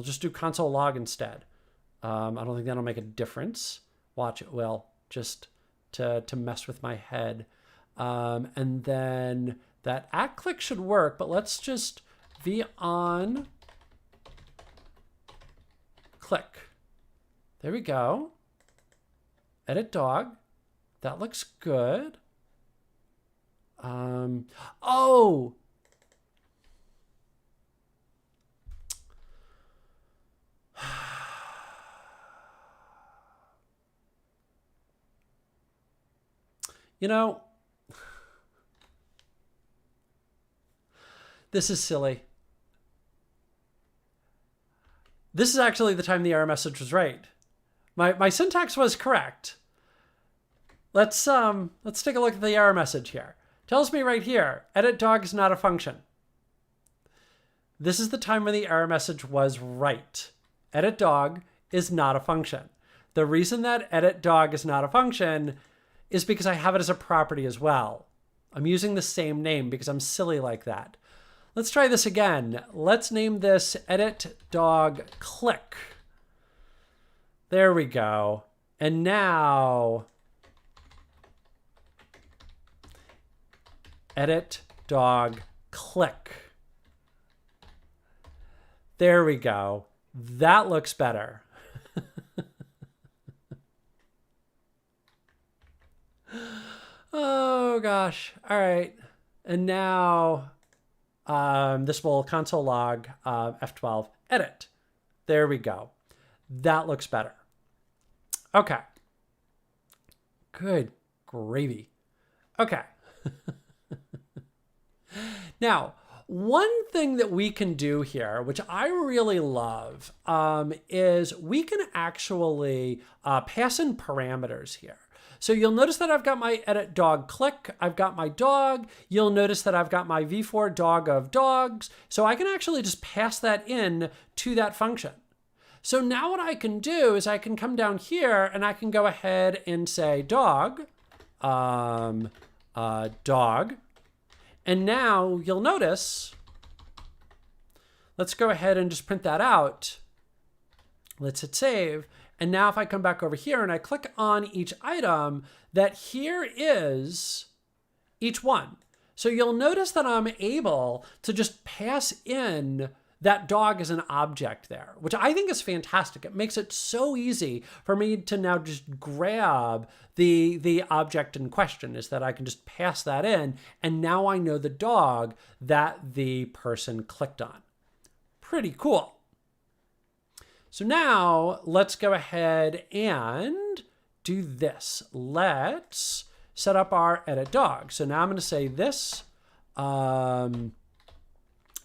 just do console log instead. I don't think that'll make a difference. Watch, it will, just to mess with my head. And then that at click should work, but let's just v-on click. There we go. Edit dog. That looks good. Oh! You know, this is silly. This is actually the time the error message was right. My syntax was correct. Let's take a look at the error message here. Tells me right here, edit dog is not a function. This is the time when the error message was right. Edit dog is not a function. The reason that edit dog is not a function is because I have it as a property as well. I'm using the same name because I'm silly like that. Let's try this again. Let's name this edit dog click. There we go. And now edit dog click. There we go. That looks better. Oh gosh. All right. And now this will console log F12 edit. There we go. That looks better. Okay. Good gravy. Okay. Now, one thing that we can do here, which I really love, is we can actually pass in parameters here. So you'll notice that I've got my edit dog click. I've got my dog. You'll notice that I've got my v4 dog of dogs. So I can actually just pass that in to that function. So now what I can do is I can come down here and I can go ahead and say dog, dog. And now you'll notice, let's go ahead and just print that out. Let's hit save. And now if I come back over here and I click on each item, that here is each one. So you'll notice that I'm able to just pass in that dog as an object there, which I think is fantastic. It makes it so easy for me to now just grab the object in question, is that I can just pass that in, and now I know the dog that the person clicked on. Pretty cool. So now let's go ahead and do this. Let's set up our edit dog. So now I'm going to say this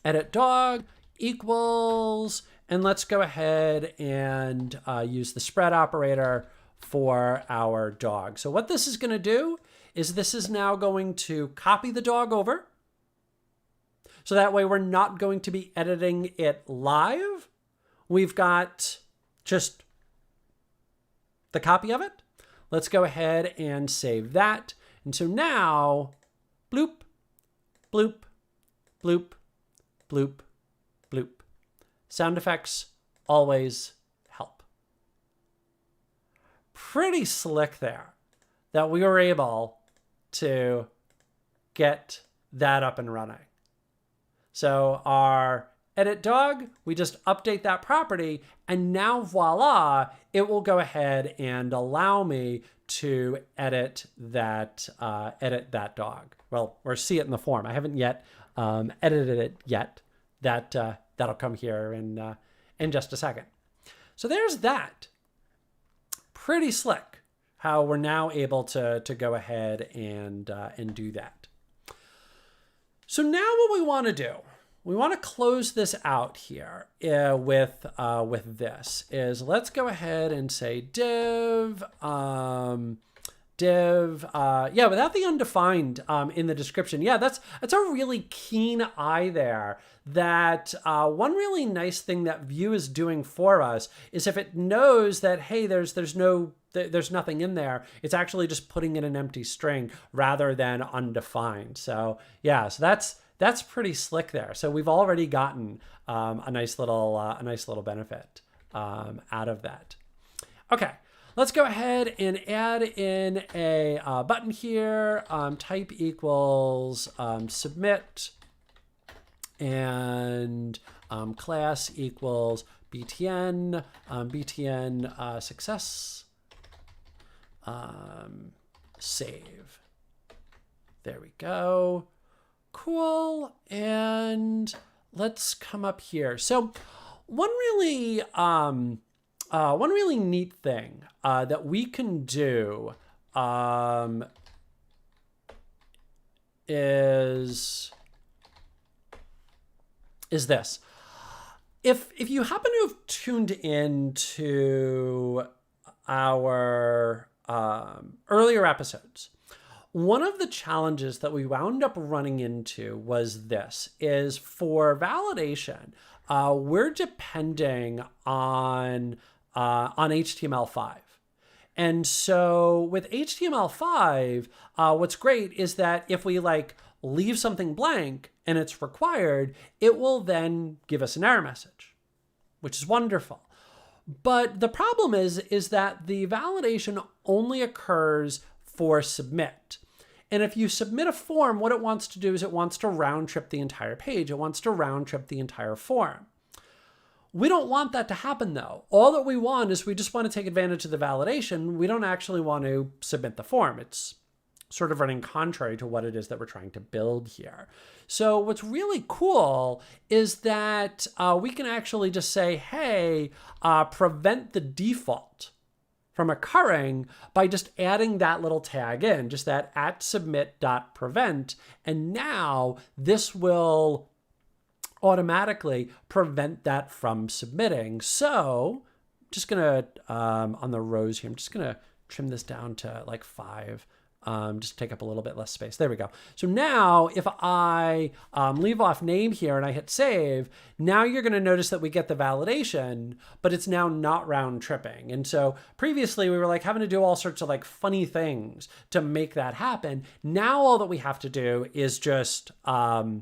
edit dog equals, and let's go ahead and use the spread operator for our dog. So what this is going to do is this is now going to copy the dog over. So that way we're not going to be editing it live. We've got just the copy of it. Let's go ahead and save that. And so now, bloop, bloop, bloop, bloop, bloop. Sound effects always help. Pretty slick there that we were able to get that up and running. So our edit dog, we just update that property, and now voila, it will go ahead and allow me to edit that dog. Well, or see it in the form. I haven't yet edited it yet. That'll come here in just a second. So there's that. Pretty slick how we're now able to go ahead and do that. So now what we want to do, we want to close this out here with this is, let's go ahead and say div, without the undefined in the description. Yeah, that's a really keen eye there. That one really nice thing that Vue is doing for us is if it knows that, hey, there's nothing in there, it's actually just putting in an empty string rather than undefined. So yeah, so that's pretty slick there. So we've already gotten a nice little benefit out of that. Okay, let's go ahead and add in a button here. Type equals submit, and class equals btn, btn success, save. There we go. Cool. And let's come up here. So one really neat thing that we can do is this. If you happen to have tuned into our earlier episodes, one of the challenges that we wound up running into was this, is for validation, we're depending on HTML5. And so with HTML5, what's great is that if we leave something blank and it's required, it will then give us an error message, which is wonderful. But the problem is that the validation only occurs for submit. And if you submit a form, what it wants to do is it wants to round trip the entire page. It wants to round trip the entire form. We don't want that to happen though. All that we want is we just want to take advantage of the validation. We don't actually want to submit the form. It's sort of running contrary to what it is that we're trying to build here. So what's really cool is that we can actually just say, hey, prevent the default from occurring by just adding that little tag in, just that @submit.prevent. And now this will automatically prevent that from submitting. So just gonna, on the rows here, I'm just gonna trim this down to like 5. Just take up a little bit less space. There we go. So now if I leave off name here and I hit save, now you're going to notice that we get the validation, but it's now not round tripping. And so previously we were like having to do all sorts of like funny things to make that happen. Now all that we have to do is just add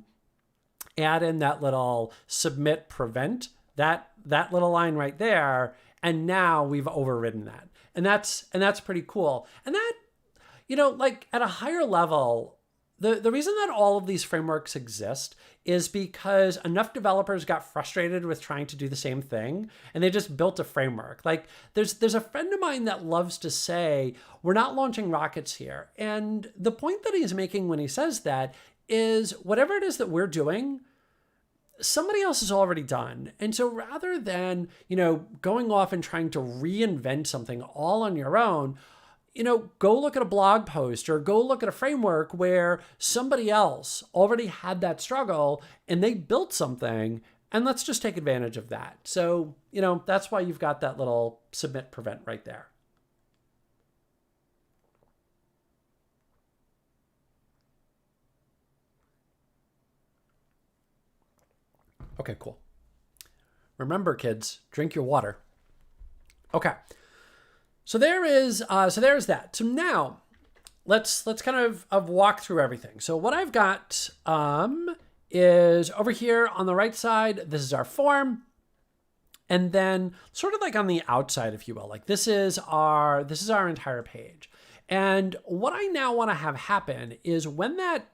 in that little submit prevent, that little line right there. And now we've overridden that. And that's pretty cool. And that, you know, like at a higher level, the reason that all of these frameworks exist is because enough developers got frustrated with trying to do the same thing and they just built a framework. Like there's a friend of mine that loves to say, we're not launching rockets here. And the point that he's making when he says that is whatever it is that we're doing, somebody else has already done. And so rather than, you know, going off and trying to reinvent something all on your own, you know, go look at a blog post or go look at a framework where somebody else already had that struggle and they built something, and let's just take advantage of that. So, you know, that's why you've got that little submit prevent right there. Okay, cool. Remember, kids, drink your water. Okay. So there's that. So now let's kind of walk through everything. So what I've got is over here on the right side, this is our form. And then sort of like on the outside, if you will, like this is our entire page. And what I now want to have happen is when that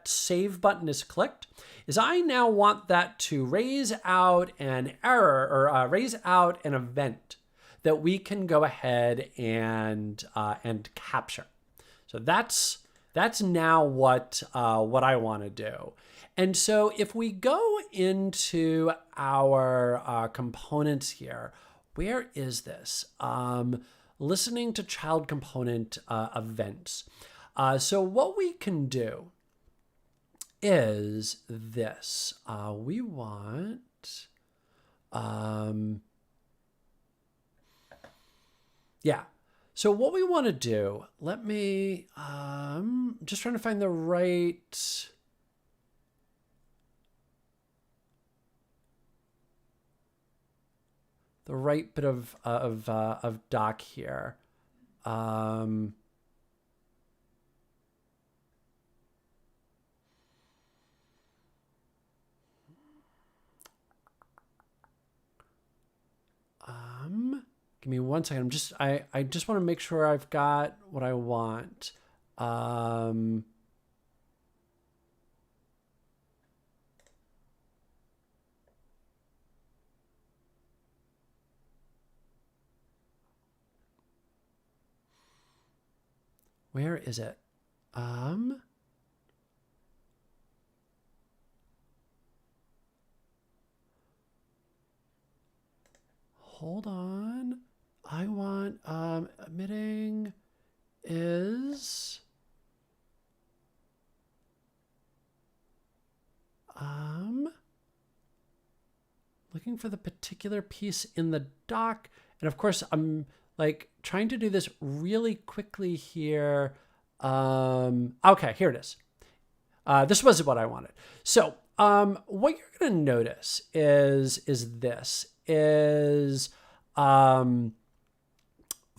save button is clicked, is I now want that to raise out an error or raise out an event that we can go ahead and capture. So that's now what I want to do. And so if we go into our components here, where is this? Listening to child component events. So what we can do is this. We want yeah. So what we want to do, let me, just trying to find the right bit of doc here. Give me 1 second. I just want to make sure I've got what I want. Where is it? Hold on. I want emitting is looking for the particular piece in the doc. And of course, I'm like trying to do this really quickly here. Okay, here it is. This was what I wanted. So what you're going to notice is this.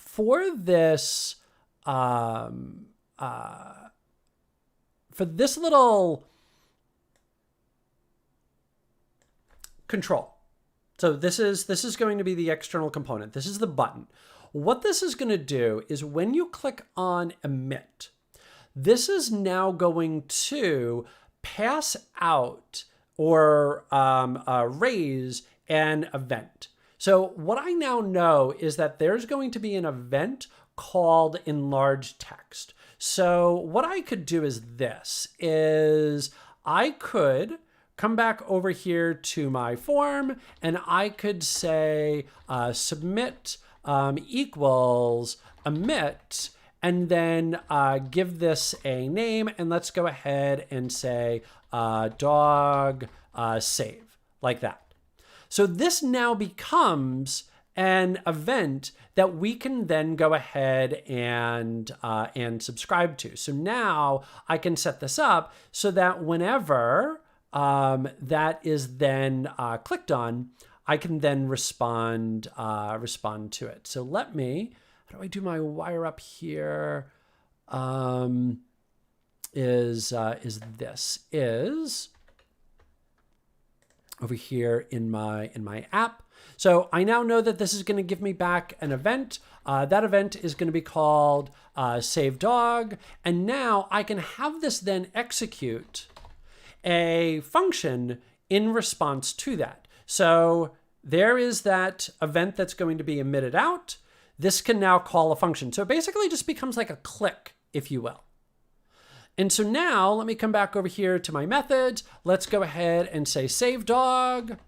For this little control. So this is going to be the external component. This is the button. What this is going to do is when you click on emit, this is now going to pass out or raise an event. So what I now know is that there's going to be an event called enlarge text. So what I could do is this, is I could come back over here to my form and I could say submit equals emit, and then give this a name, and let's go ahead and say dog save, like that. So this now becomes an event that we can then go ahead and subscribe to. So now I can set this up so that whenever that is then clicked on, I can then respond to it. So let me, how do I do my wire up here? Is over here in my app. So I now know that this is going to give me back an event. That event is going to be called save dog. And now I can have this then execute a function in response to that. So there is that event that's going to be emitted out. This can now call a function. So it basically just becomes like a click, if you will. And so now let me come back over here to my methods. Let's go ahead and say save dog.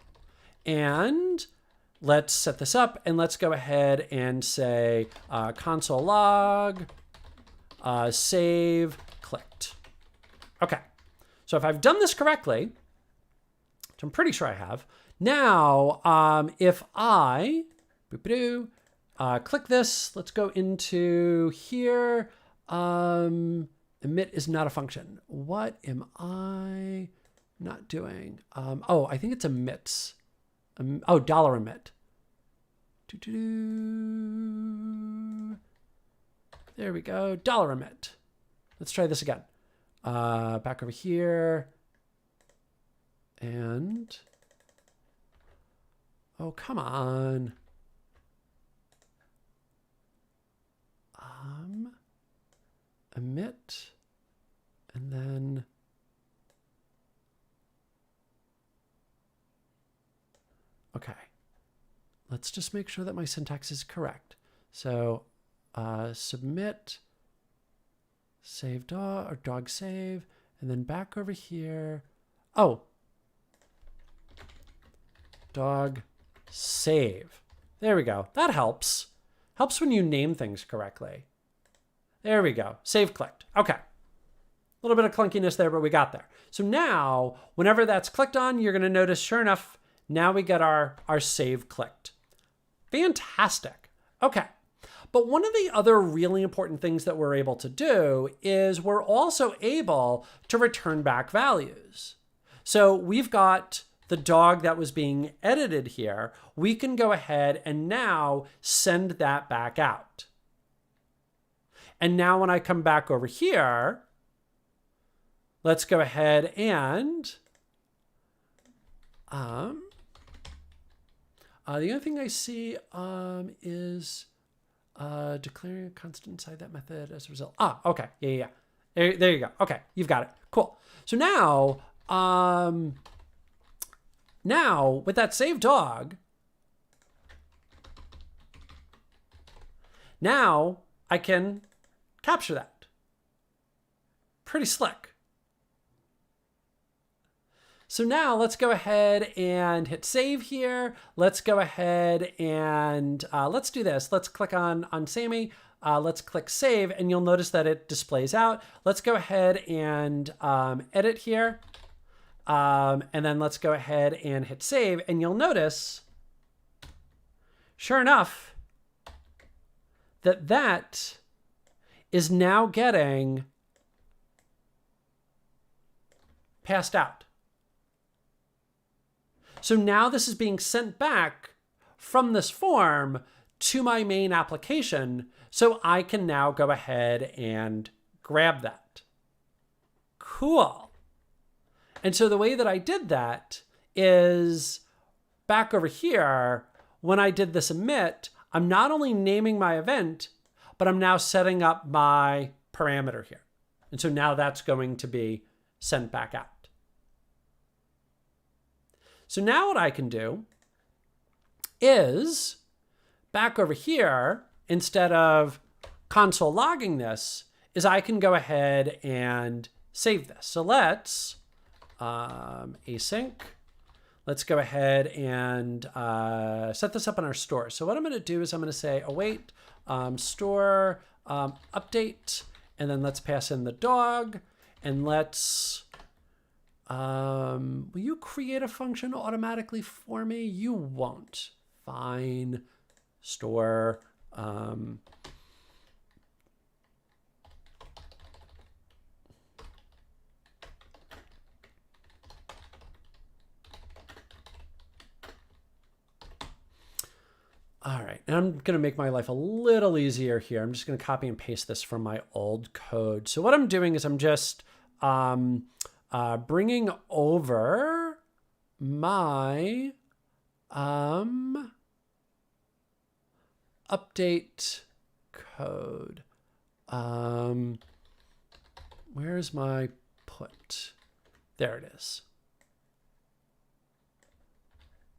And let's set this up, and let's go ahead and say console log save clicked. Okay, so if I've done this correctly, which I'm pretty sure I have, now if I click this, let's go into here. Emit is not a function. What am I not doing? Oh, I think it's emits. Oh, $emit. There we go, $emit. Let's try this again. Back over here. And, oh, come on. Emit, and then, okay. Let's just make sure that my syntax is correct. So submit, save dog, or dog save, and then back over here. Oh, dog save. There we go. That helps. Helps when you name things correctly. There we go. Save clicked. Okay. A little bit of clunkiness there, but we got there. So now, whenever that's clicked on, you're going to notice, sure enough, now we get our save clicked. Fantastic. Okay. But one of the other really important things that we're able to do is we're also able to return back values. So we've got the dog that was being edited here. We can go ahead and now send that back out. And now when I come back over here, let's go ahead and the only thing I see is declaring a constant inside that method as a result. Ah, okay. Yeah. There you go. Okay, you've got it. Cool. So now, now with that save dog, now I can capture that. Pretty slick. So now let's go ahead and hit save here. Let's go ahead and let's do this. Let's click on Sammy. Let's click save, and you'll notice that it displays out. Let's go ahead and edit here. And then let's go ahead and hit save, and you'll notice, sure enough, that is now getting passed out. So now this is being sent back from this form to my main application, so I can now go ahead and grab that. Cool. And so the way that I did that is back over here, when I did this emit, I'm not only naming my event, but I'm now setting up my parameter here. And so now that's going to be sent back out. So now what I can do is back over here, instead of console logging this, is I can go ahead and save this. So let's async. let's go ahead and set this up in our store. So what I'm going to do is I'm going to say await store update, and then let's pass in the dog, and let's, will you create a function automatically for me? You won't. Fine. Store. All right, and I'm going to make my life a little easier here. I'm just going to copy and paste this from my old code. So what I'm doing is I'm just bringing over my update code. Where's my put? There it is.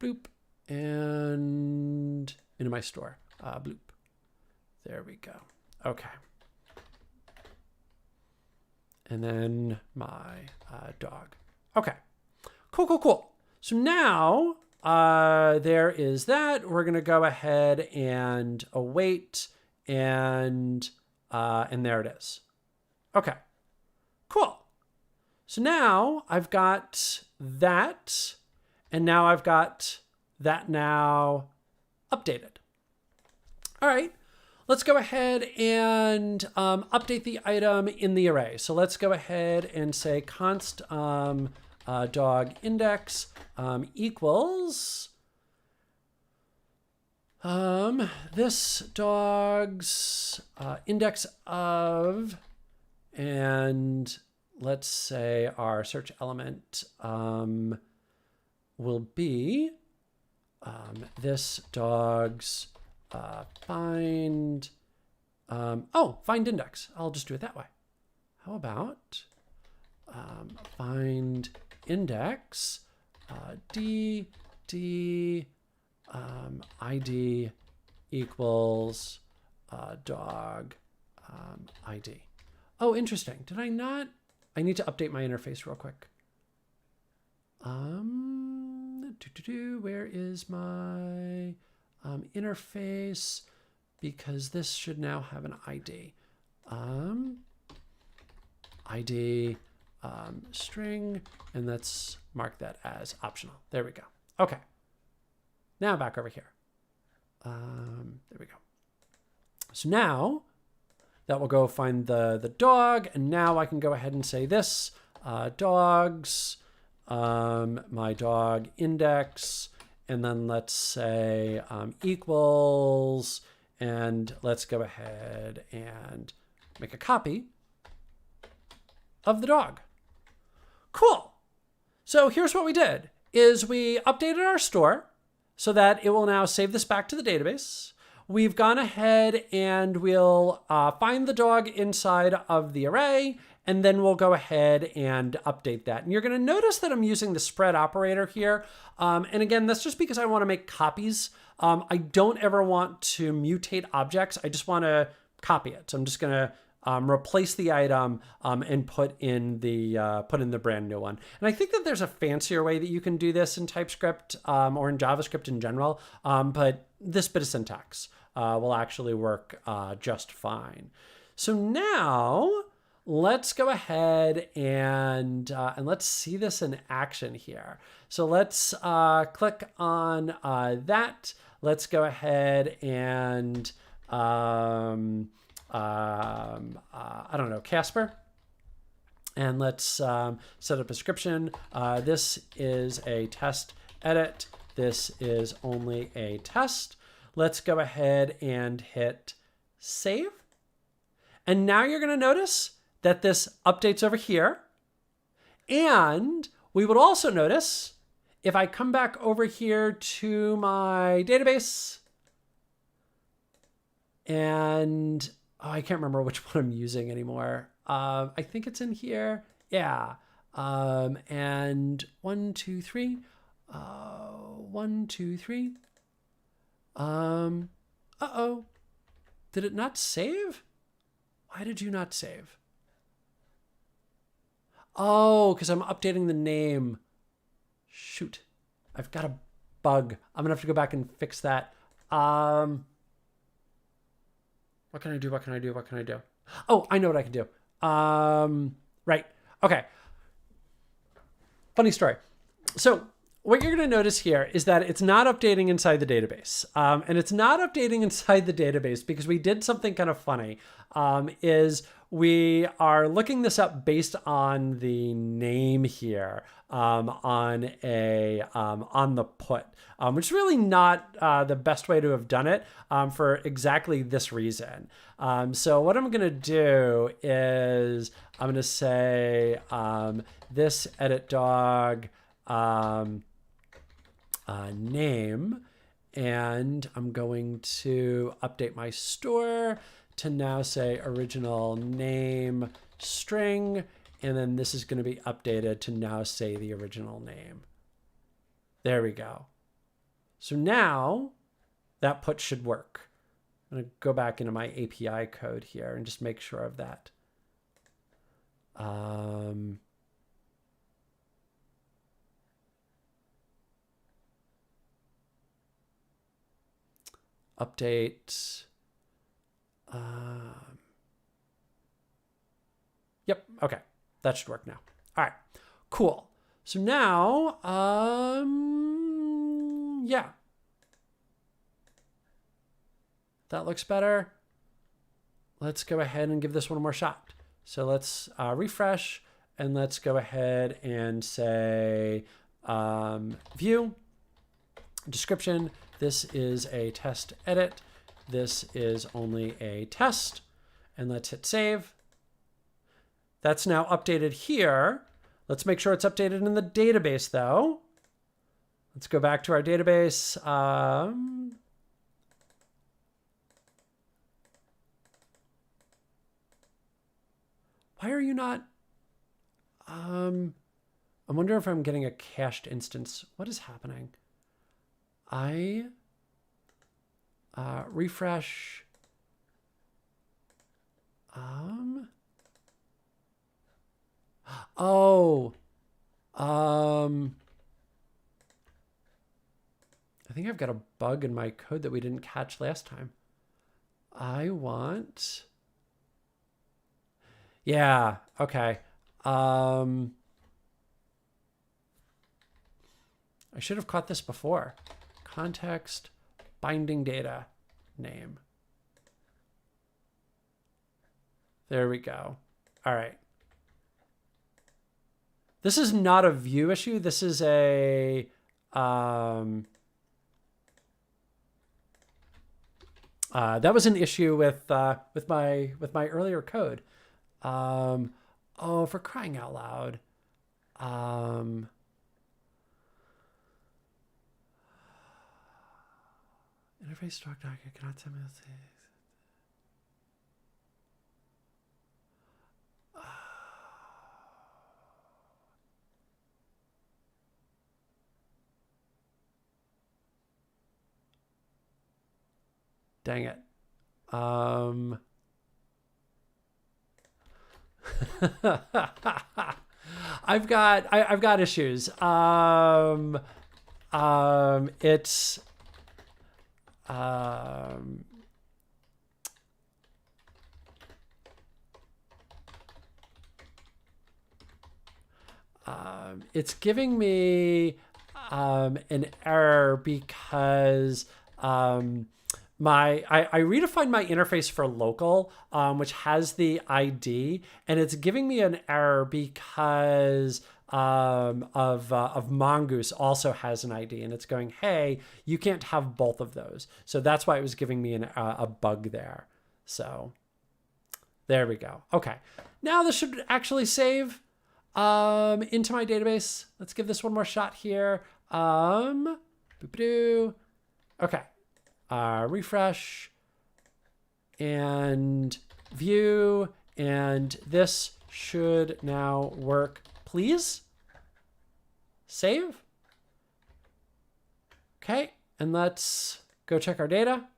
Bloop. And into my store. Bloop. There we go. Okay. And then my dog. Okay. Cool, cool, cool. So now there is that. We're going to go ahead and await, and there it is. Okay. Cool. So now I've got that, and now I've got that now updated. All right, let's go ahead and update the item in the array. So let's go ahead and say const dog index equals this dog's index of, and let's say our search element will be this dog's find, find index. I'll just do it that way. How about find index d id equals dog id. Oh, interesting. Did I not? I need to update my interface real quick. Where is my interface? Because this should now have an ID. ID string, and let's mark that as optional. There we go. Okay. Now back over here. There we go. So now that will go find the dog, and now I can go ahead and say this dogs. My dog index, and then let's say equals, and let's go ahead and make a copy of the dog. Cool. So here's what we did, is we updated our store so that it will now save this back to the database. We've gone ahead and we'll find the dog inside of the array, and then we'll go ahead and update that. And you're going to notice that I'm using the spread operator here. And again, that's just because I want to make copies. I don't ever want to mutate objects. I just want to copy it. So I'm just going to replace the item and put in the brand new one. And I think that there's a fancier way that you can do this in TypeScript or in JavaScript in general. But this bit of syntax will actually work just fine. So now let's go ahead and let's see this in action here. So let's click on that. Let's go ahead and I don't know, Casper. And let's set up a description. This is a test edit. This is only a test. Let's go ahead and hit save. And now you're going to notice that this updates over here. And we would also notice if I come back over here to my database, and I can't remember which one I'm using anymore. I think it's in here. Yeah. And 1, 2, 3. 1, 2, 3. Uh-oh. Did it not save? Why did you not save? Oh, because I'm updating the name. Shoot. I've got a bug. I'm gonna have to go back and fix that. What can I do? What can I do? What can I do? Oh, I know what I can do. Right. Okay. Funny story. So what you're going to notice here is that it's not updating inside the database. And it's not updating inside the database because we did something kind of funny. Is we are looking this up based on the name here on the put, which is really not the best way to have done it for exactly this reason. So what I'm going to do is I'm going to say this edit dog name, and I'm going to update my store to now say original name string, and then this is going to be updated to now say the original name. There we go. So now that put should work. I'm going to go back into my API code here and just make sure of that. Update. Yep. Okay. That should work now. All right. Cool. So now, yeah. That looks better. Let's go ahead and give this one more shot. So let's refresh, and let's go ahead and say view description. This is a test edit. This is only a test, and let's hit save. That's now updated here. Let's make sure it's updated in the database though. Let's go back to our database. Why are you not? I wonder if I'm getting a cached instance. What is happening? I refresh. I think I've got a bug in my code that we didn't catch last time. I want. Yeah. Okay. I should have caught this before. Context, binding data, name. There we go. All right. This is not a Vue issue. This is a that was an issue with my earlier code. Oh, for crying out loud. Interface stock document cannot send me those things. Dang it. I've got issues. It's it's giving me an error because I redefined my interface for local, which has the ID, and it's giving me an error because of Mongoose also has an ID, and it's going, hey, you can't have both of those. So that's why it was giving me a bug there. So there we go. Okay, now this should actually save into my database. Let's give this one more shot here. Okay. Refresh and view, and this should now work. Please save. Okay, and let's go check our data.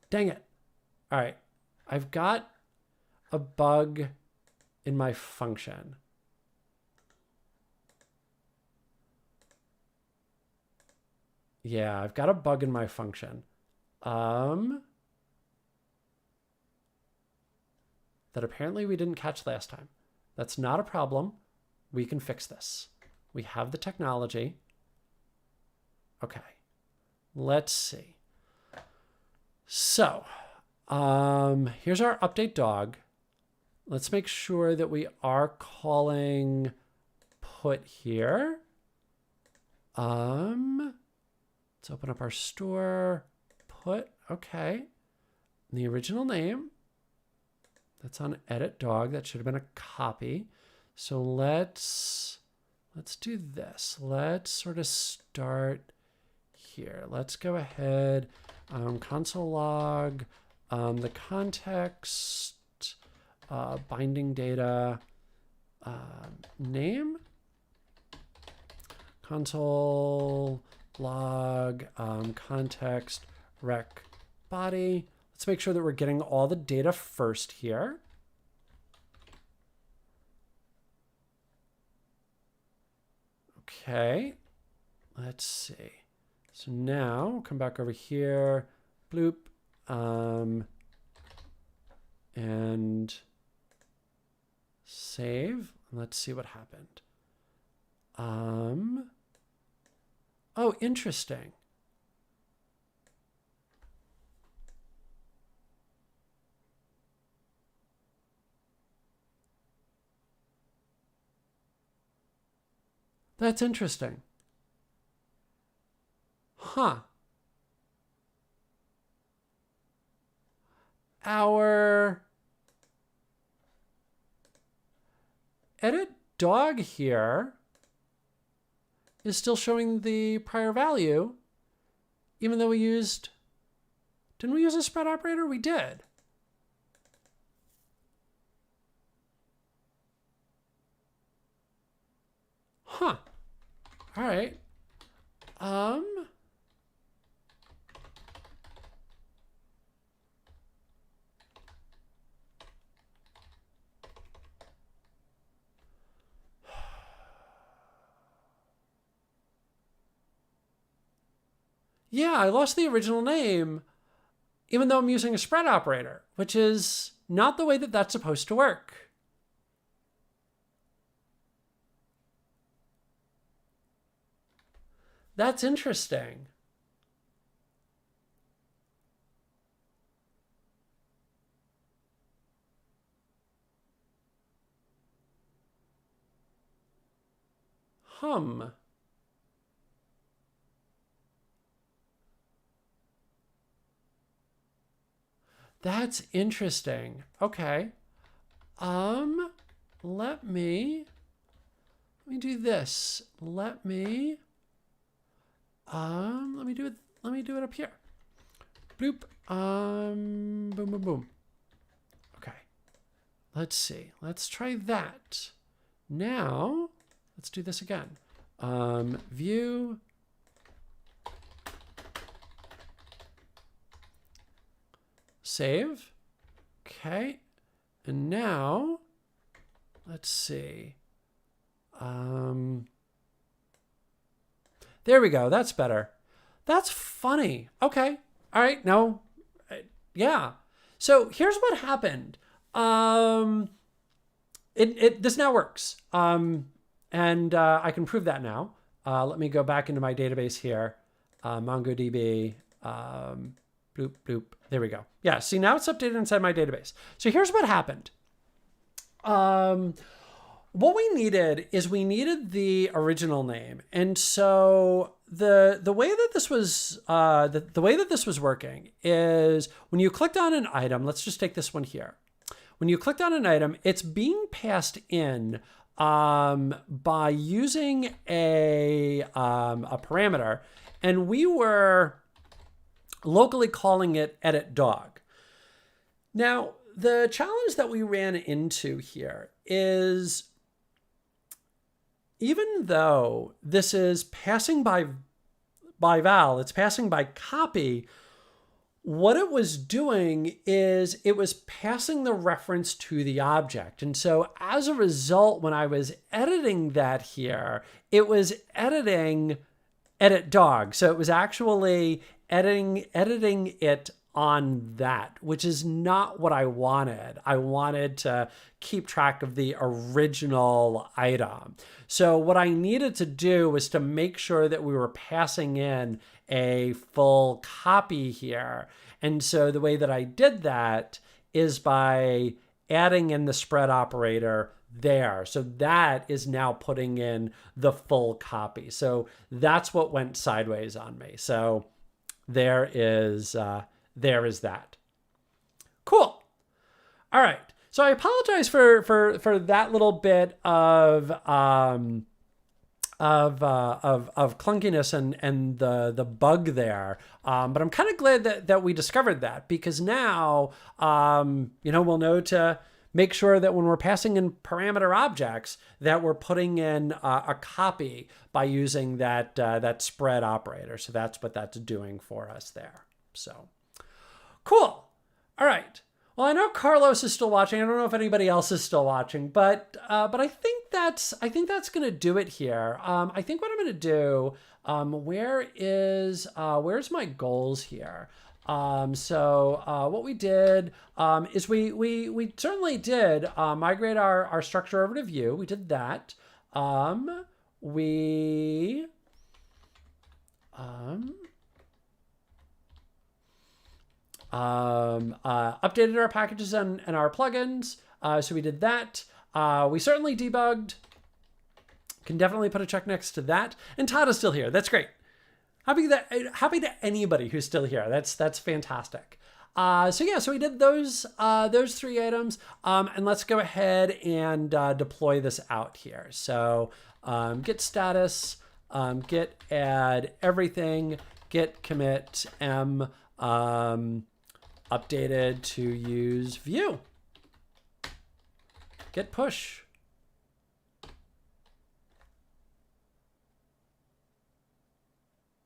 Dang it. All right, I've got a bug in my function. Yeah, I've got a bug in my function. That apparently we didn't catch last time. That's not a problem. We can fix this. We have the technology. Okay, let's see. So, here's our update dog. Let's make sure that we are calling put here. Let's open up our store, put, okay. The original name, that's on edit dog. That should have been a copy. So let's do this. Let's sort of start here. Let's go ahead, console log, the context, binding data, name, console log, context, rec body. Let's make sure that we're getting all the data first here. Okay, let's see. So now come back over here, bloop, and save. Let's see what happened. Oh, interesting. That's interesting. Huh. Our edit dog here is still showing the prior value, even though we used, didn't we use a spread operator? We did. Huh. All right. Yeah, I lost the original name, even though I'm using a spread operator, which is not the way that that's supposed to work. That's interesting. That's interesting. Okay. Let me do this. Let me do it up here. Bloop. Boom, boom, boom. Okay. Let's see. Let's try that. Now, let's do this again. View. Save. Okay. And now, let's see. There we go. That's better. That's funny. Okay. All right. Now, yeah. So here's what happened. This now works. And I can prove that now. Let me go back into my database here. MongoDB. Bloop, bloop. There we go. Yeah, see, now it's updated inside my database. So here's what happened. What we needed is we needed the original name. And so the way that this was the way that this was working is when you clicked on an item, let's just take this one here. When you clicked on an item, it's being passed in by using a parameter, and we were locally calling it edit dog. Now, the challenge that we ran into here is, even though this is passing by val, it's passing by copy, what it was doing is it was passing the reference to the object. And so as a result, when I was editing that here, it was editing edit dog. So it was actually editing it on that, which is not what I wanted. I wanted to keep track of the original item. So what I needed to do was to make sure that we were passing in a full copy here. And so the way that I did that is by adding in the spread operator there. So that is now putting in the full copy. So that's what went sideways on me. So there is that. Cool. All right. So I apologize for that little bit of clunkiness and the bug there. But I'm kind of glad that we discovered that, because now, we'll know to make sure that when we're passing in parameter objects that we're putting in a copy by using that spread operator. So that's what that's doing for us there. So cool. All right. Well, I know Carlos is still watching. I don't know if anybody else is still watching, but I think that's going to do it here. I think what I'm going to do, where's my goals here? So what we did is we certainly did migrate our structure over to Vue. We did that. We updated our packages and our plugins. So we did that. We certainly debugged. Can definitely put a check next to that. And Todd is still here. That's great. Happy to anybody who's still here. That's fantastic. So we did those 3 items. And let's go ahead and deploy this out here. So git status, git add everything, git commit m updated to use Vue. Git push.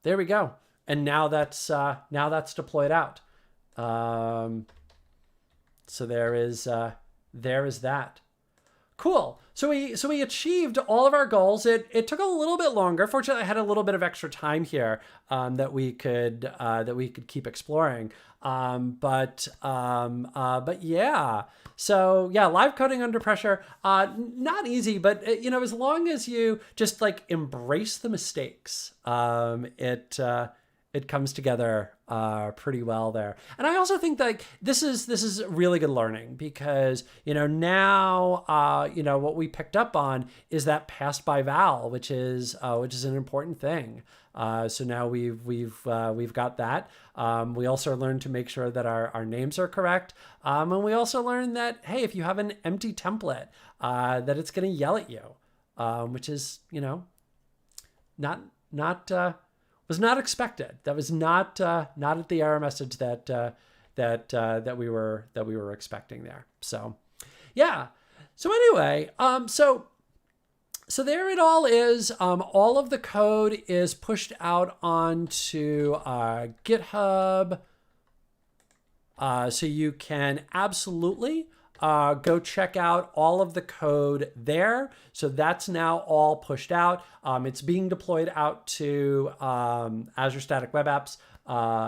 There we go. And now that's deployed out. So there is that. Cool. So we achieved all of our goals. It took a little bit longer. Fortunately, I had a little bit of extra time here that we could keep exploring. But yeah. So yeah, live coding under pressure, not easy, but as long as you just like embrace the mistakes, it comes together pretty well there. And I also think that this is really good learning, because now what we picked up on is that passed by val, which is an important thing. So now we've got that. We also learned to make sure that our names are correct. And we also learned that, hey, if you have an empty template, that it's going to yell at you, which is, was not expected. That was not at the error message that we were expecting there. So yeah. So anyway, so there it all is. All of the code is pushed out onto GitHub. So you can absolutely go check out all of the code there. So that's now all pushed out. It's being deployed out to Azure Static Web Apps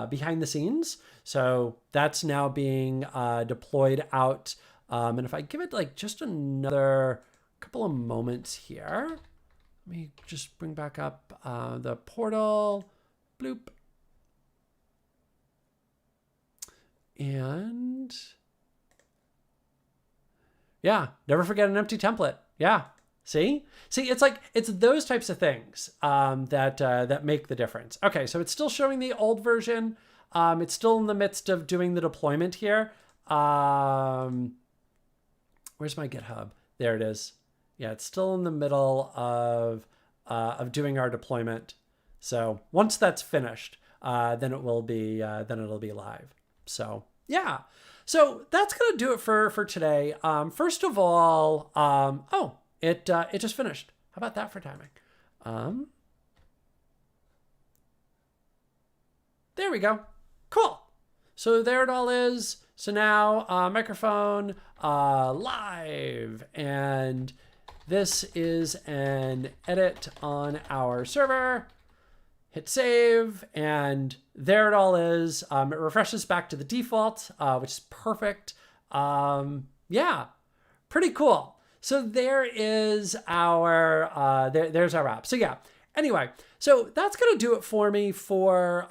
behind the scenes. So that's now being deployed out. And if I give it like just another couple of moments here, let me just bring back up the portal. Bloop. And yeah, never forget an empty template. Yeah, see, it's those types of things that make the difference. Okay, so it's still showing the old version. It's still in the midst of doing the deployment here. Where's my GitHub? There it is. Yeah, it's still in the middle of doing our deployment. So once that's finished, then it'll be live. So yeah. So that's going to do it for today. First of all, it just finished. How about that for timing? There we go. Cool. So there it all is. So now microphone live, and this is an edit on our server. Hit save, and there it all is. It refreshes back to the default, which is perfect. Yeah, pretty cool. So there is our, there's our app. So yeah, anyway, so that's gonna do it for me for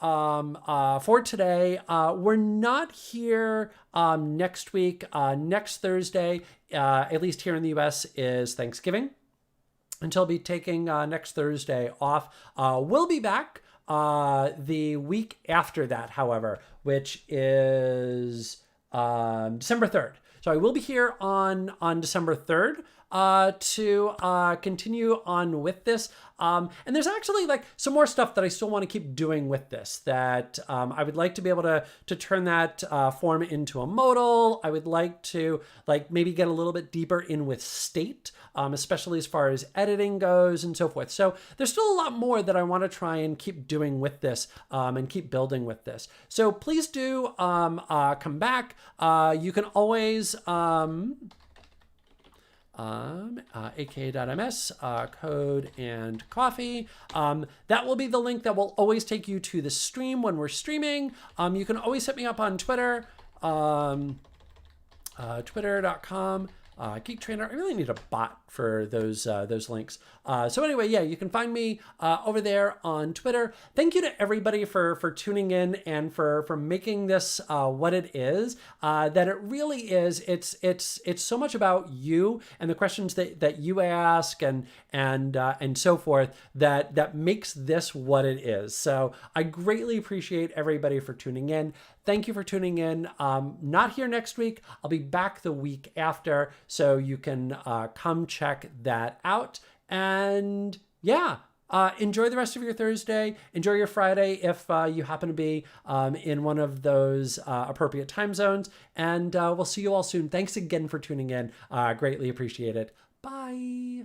today. We're not here next week. Next Thursday, at least here in the US, is Thanksgiving. Until I'll be taking next Thursday off. We'll be back the week after that, however, which is December 3rd. So I will be here on December 3rd to continue on with this. And there's actually like some more stuff that I still want to keep doing with this, that I would like to be able to turn that form into a modal. I would like to like maybe get a little bit deeper in with state, especially as far as editing goes and so forth. So there's still a lot more that I want to try and keep doing with this and keep building with this. So please do come back. You can always aka.ms, code and coffee. That will be the link that will always take you to the stream when we're streaming. You can always hit me up on Twitter, twitter.com. Geek Trainer. I really need a bot for those links. So anyway, yeah, you can find me over there on Twitter. Thank you to everybody for tuning in and for making this what it is. That it really is. It's so much about you and the questions that you ask and so forth that makes this what it is. So I greatly appreciate everybody for tuning in. Thank you for tuning in. Not here next week. I'll be back the week after, so you can come check that out. And yeah, enjoy the rest of your Thursday. Enjoy your Friday if you happen to be in one of those appropriate time zones. And we'll see you all soon. Thanks again for tuning in. Greatly appreciate it. Bye.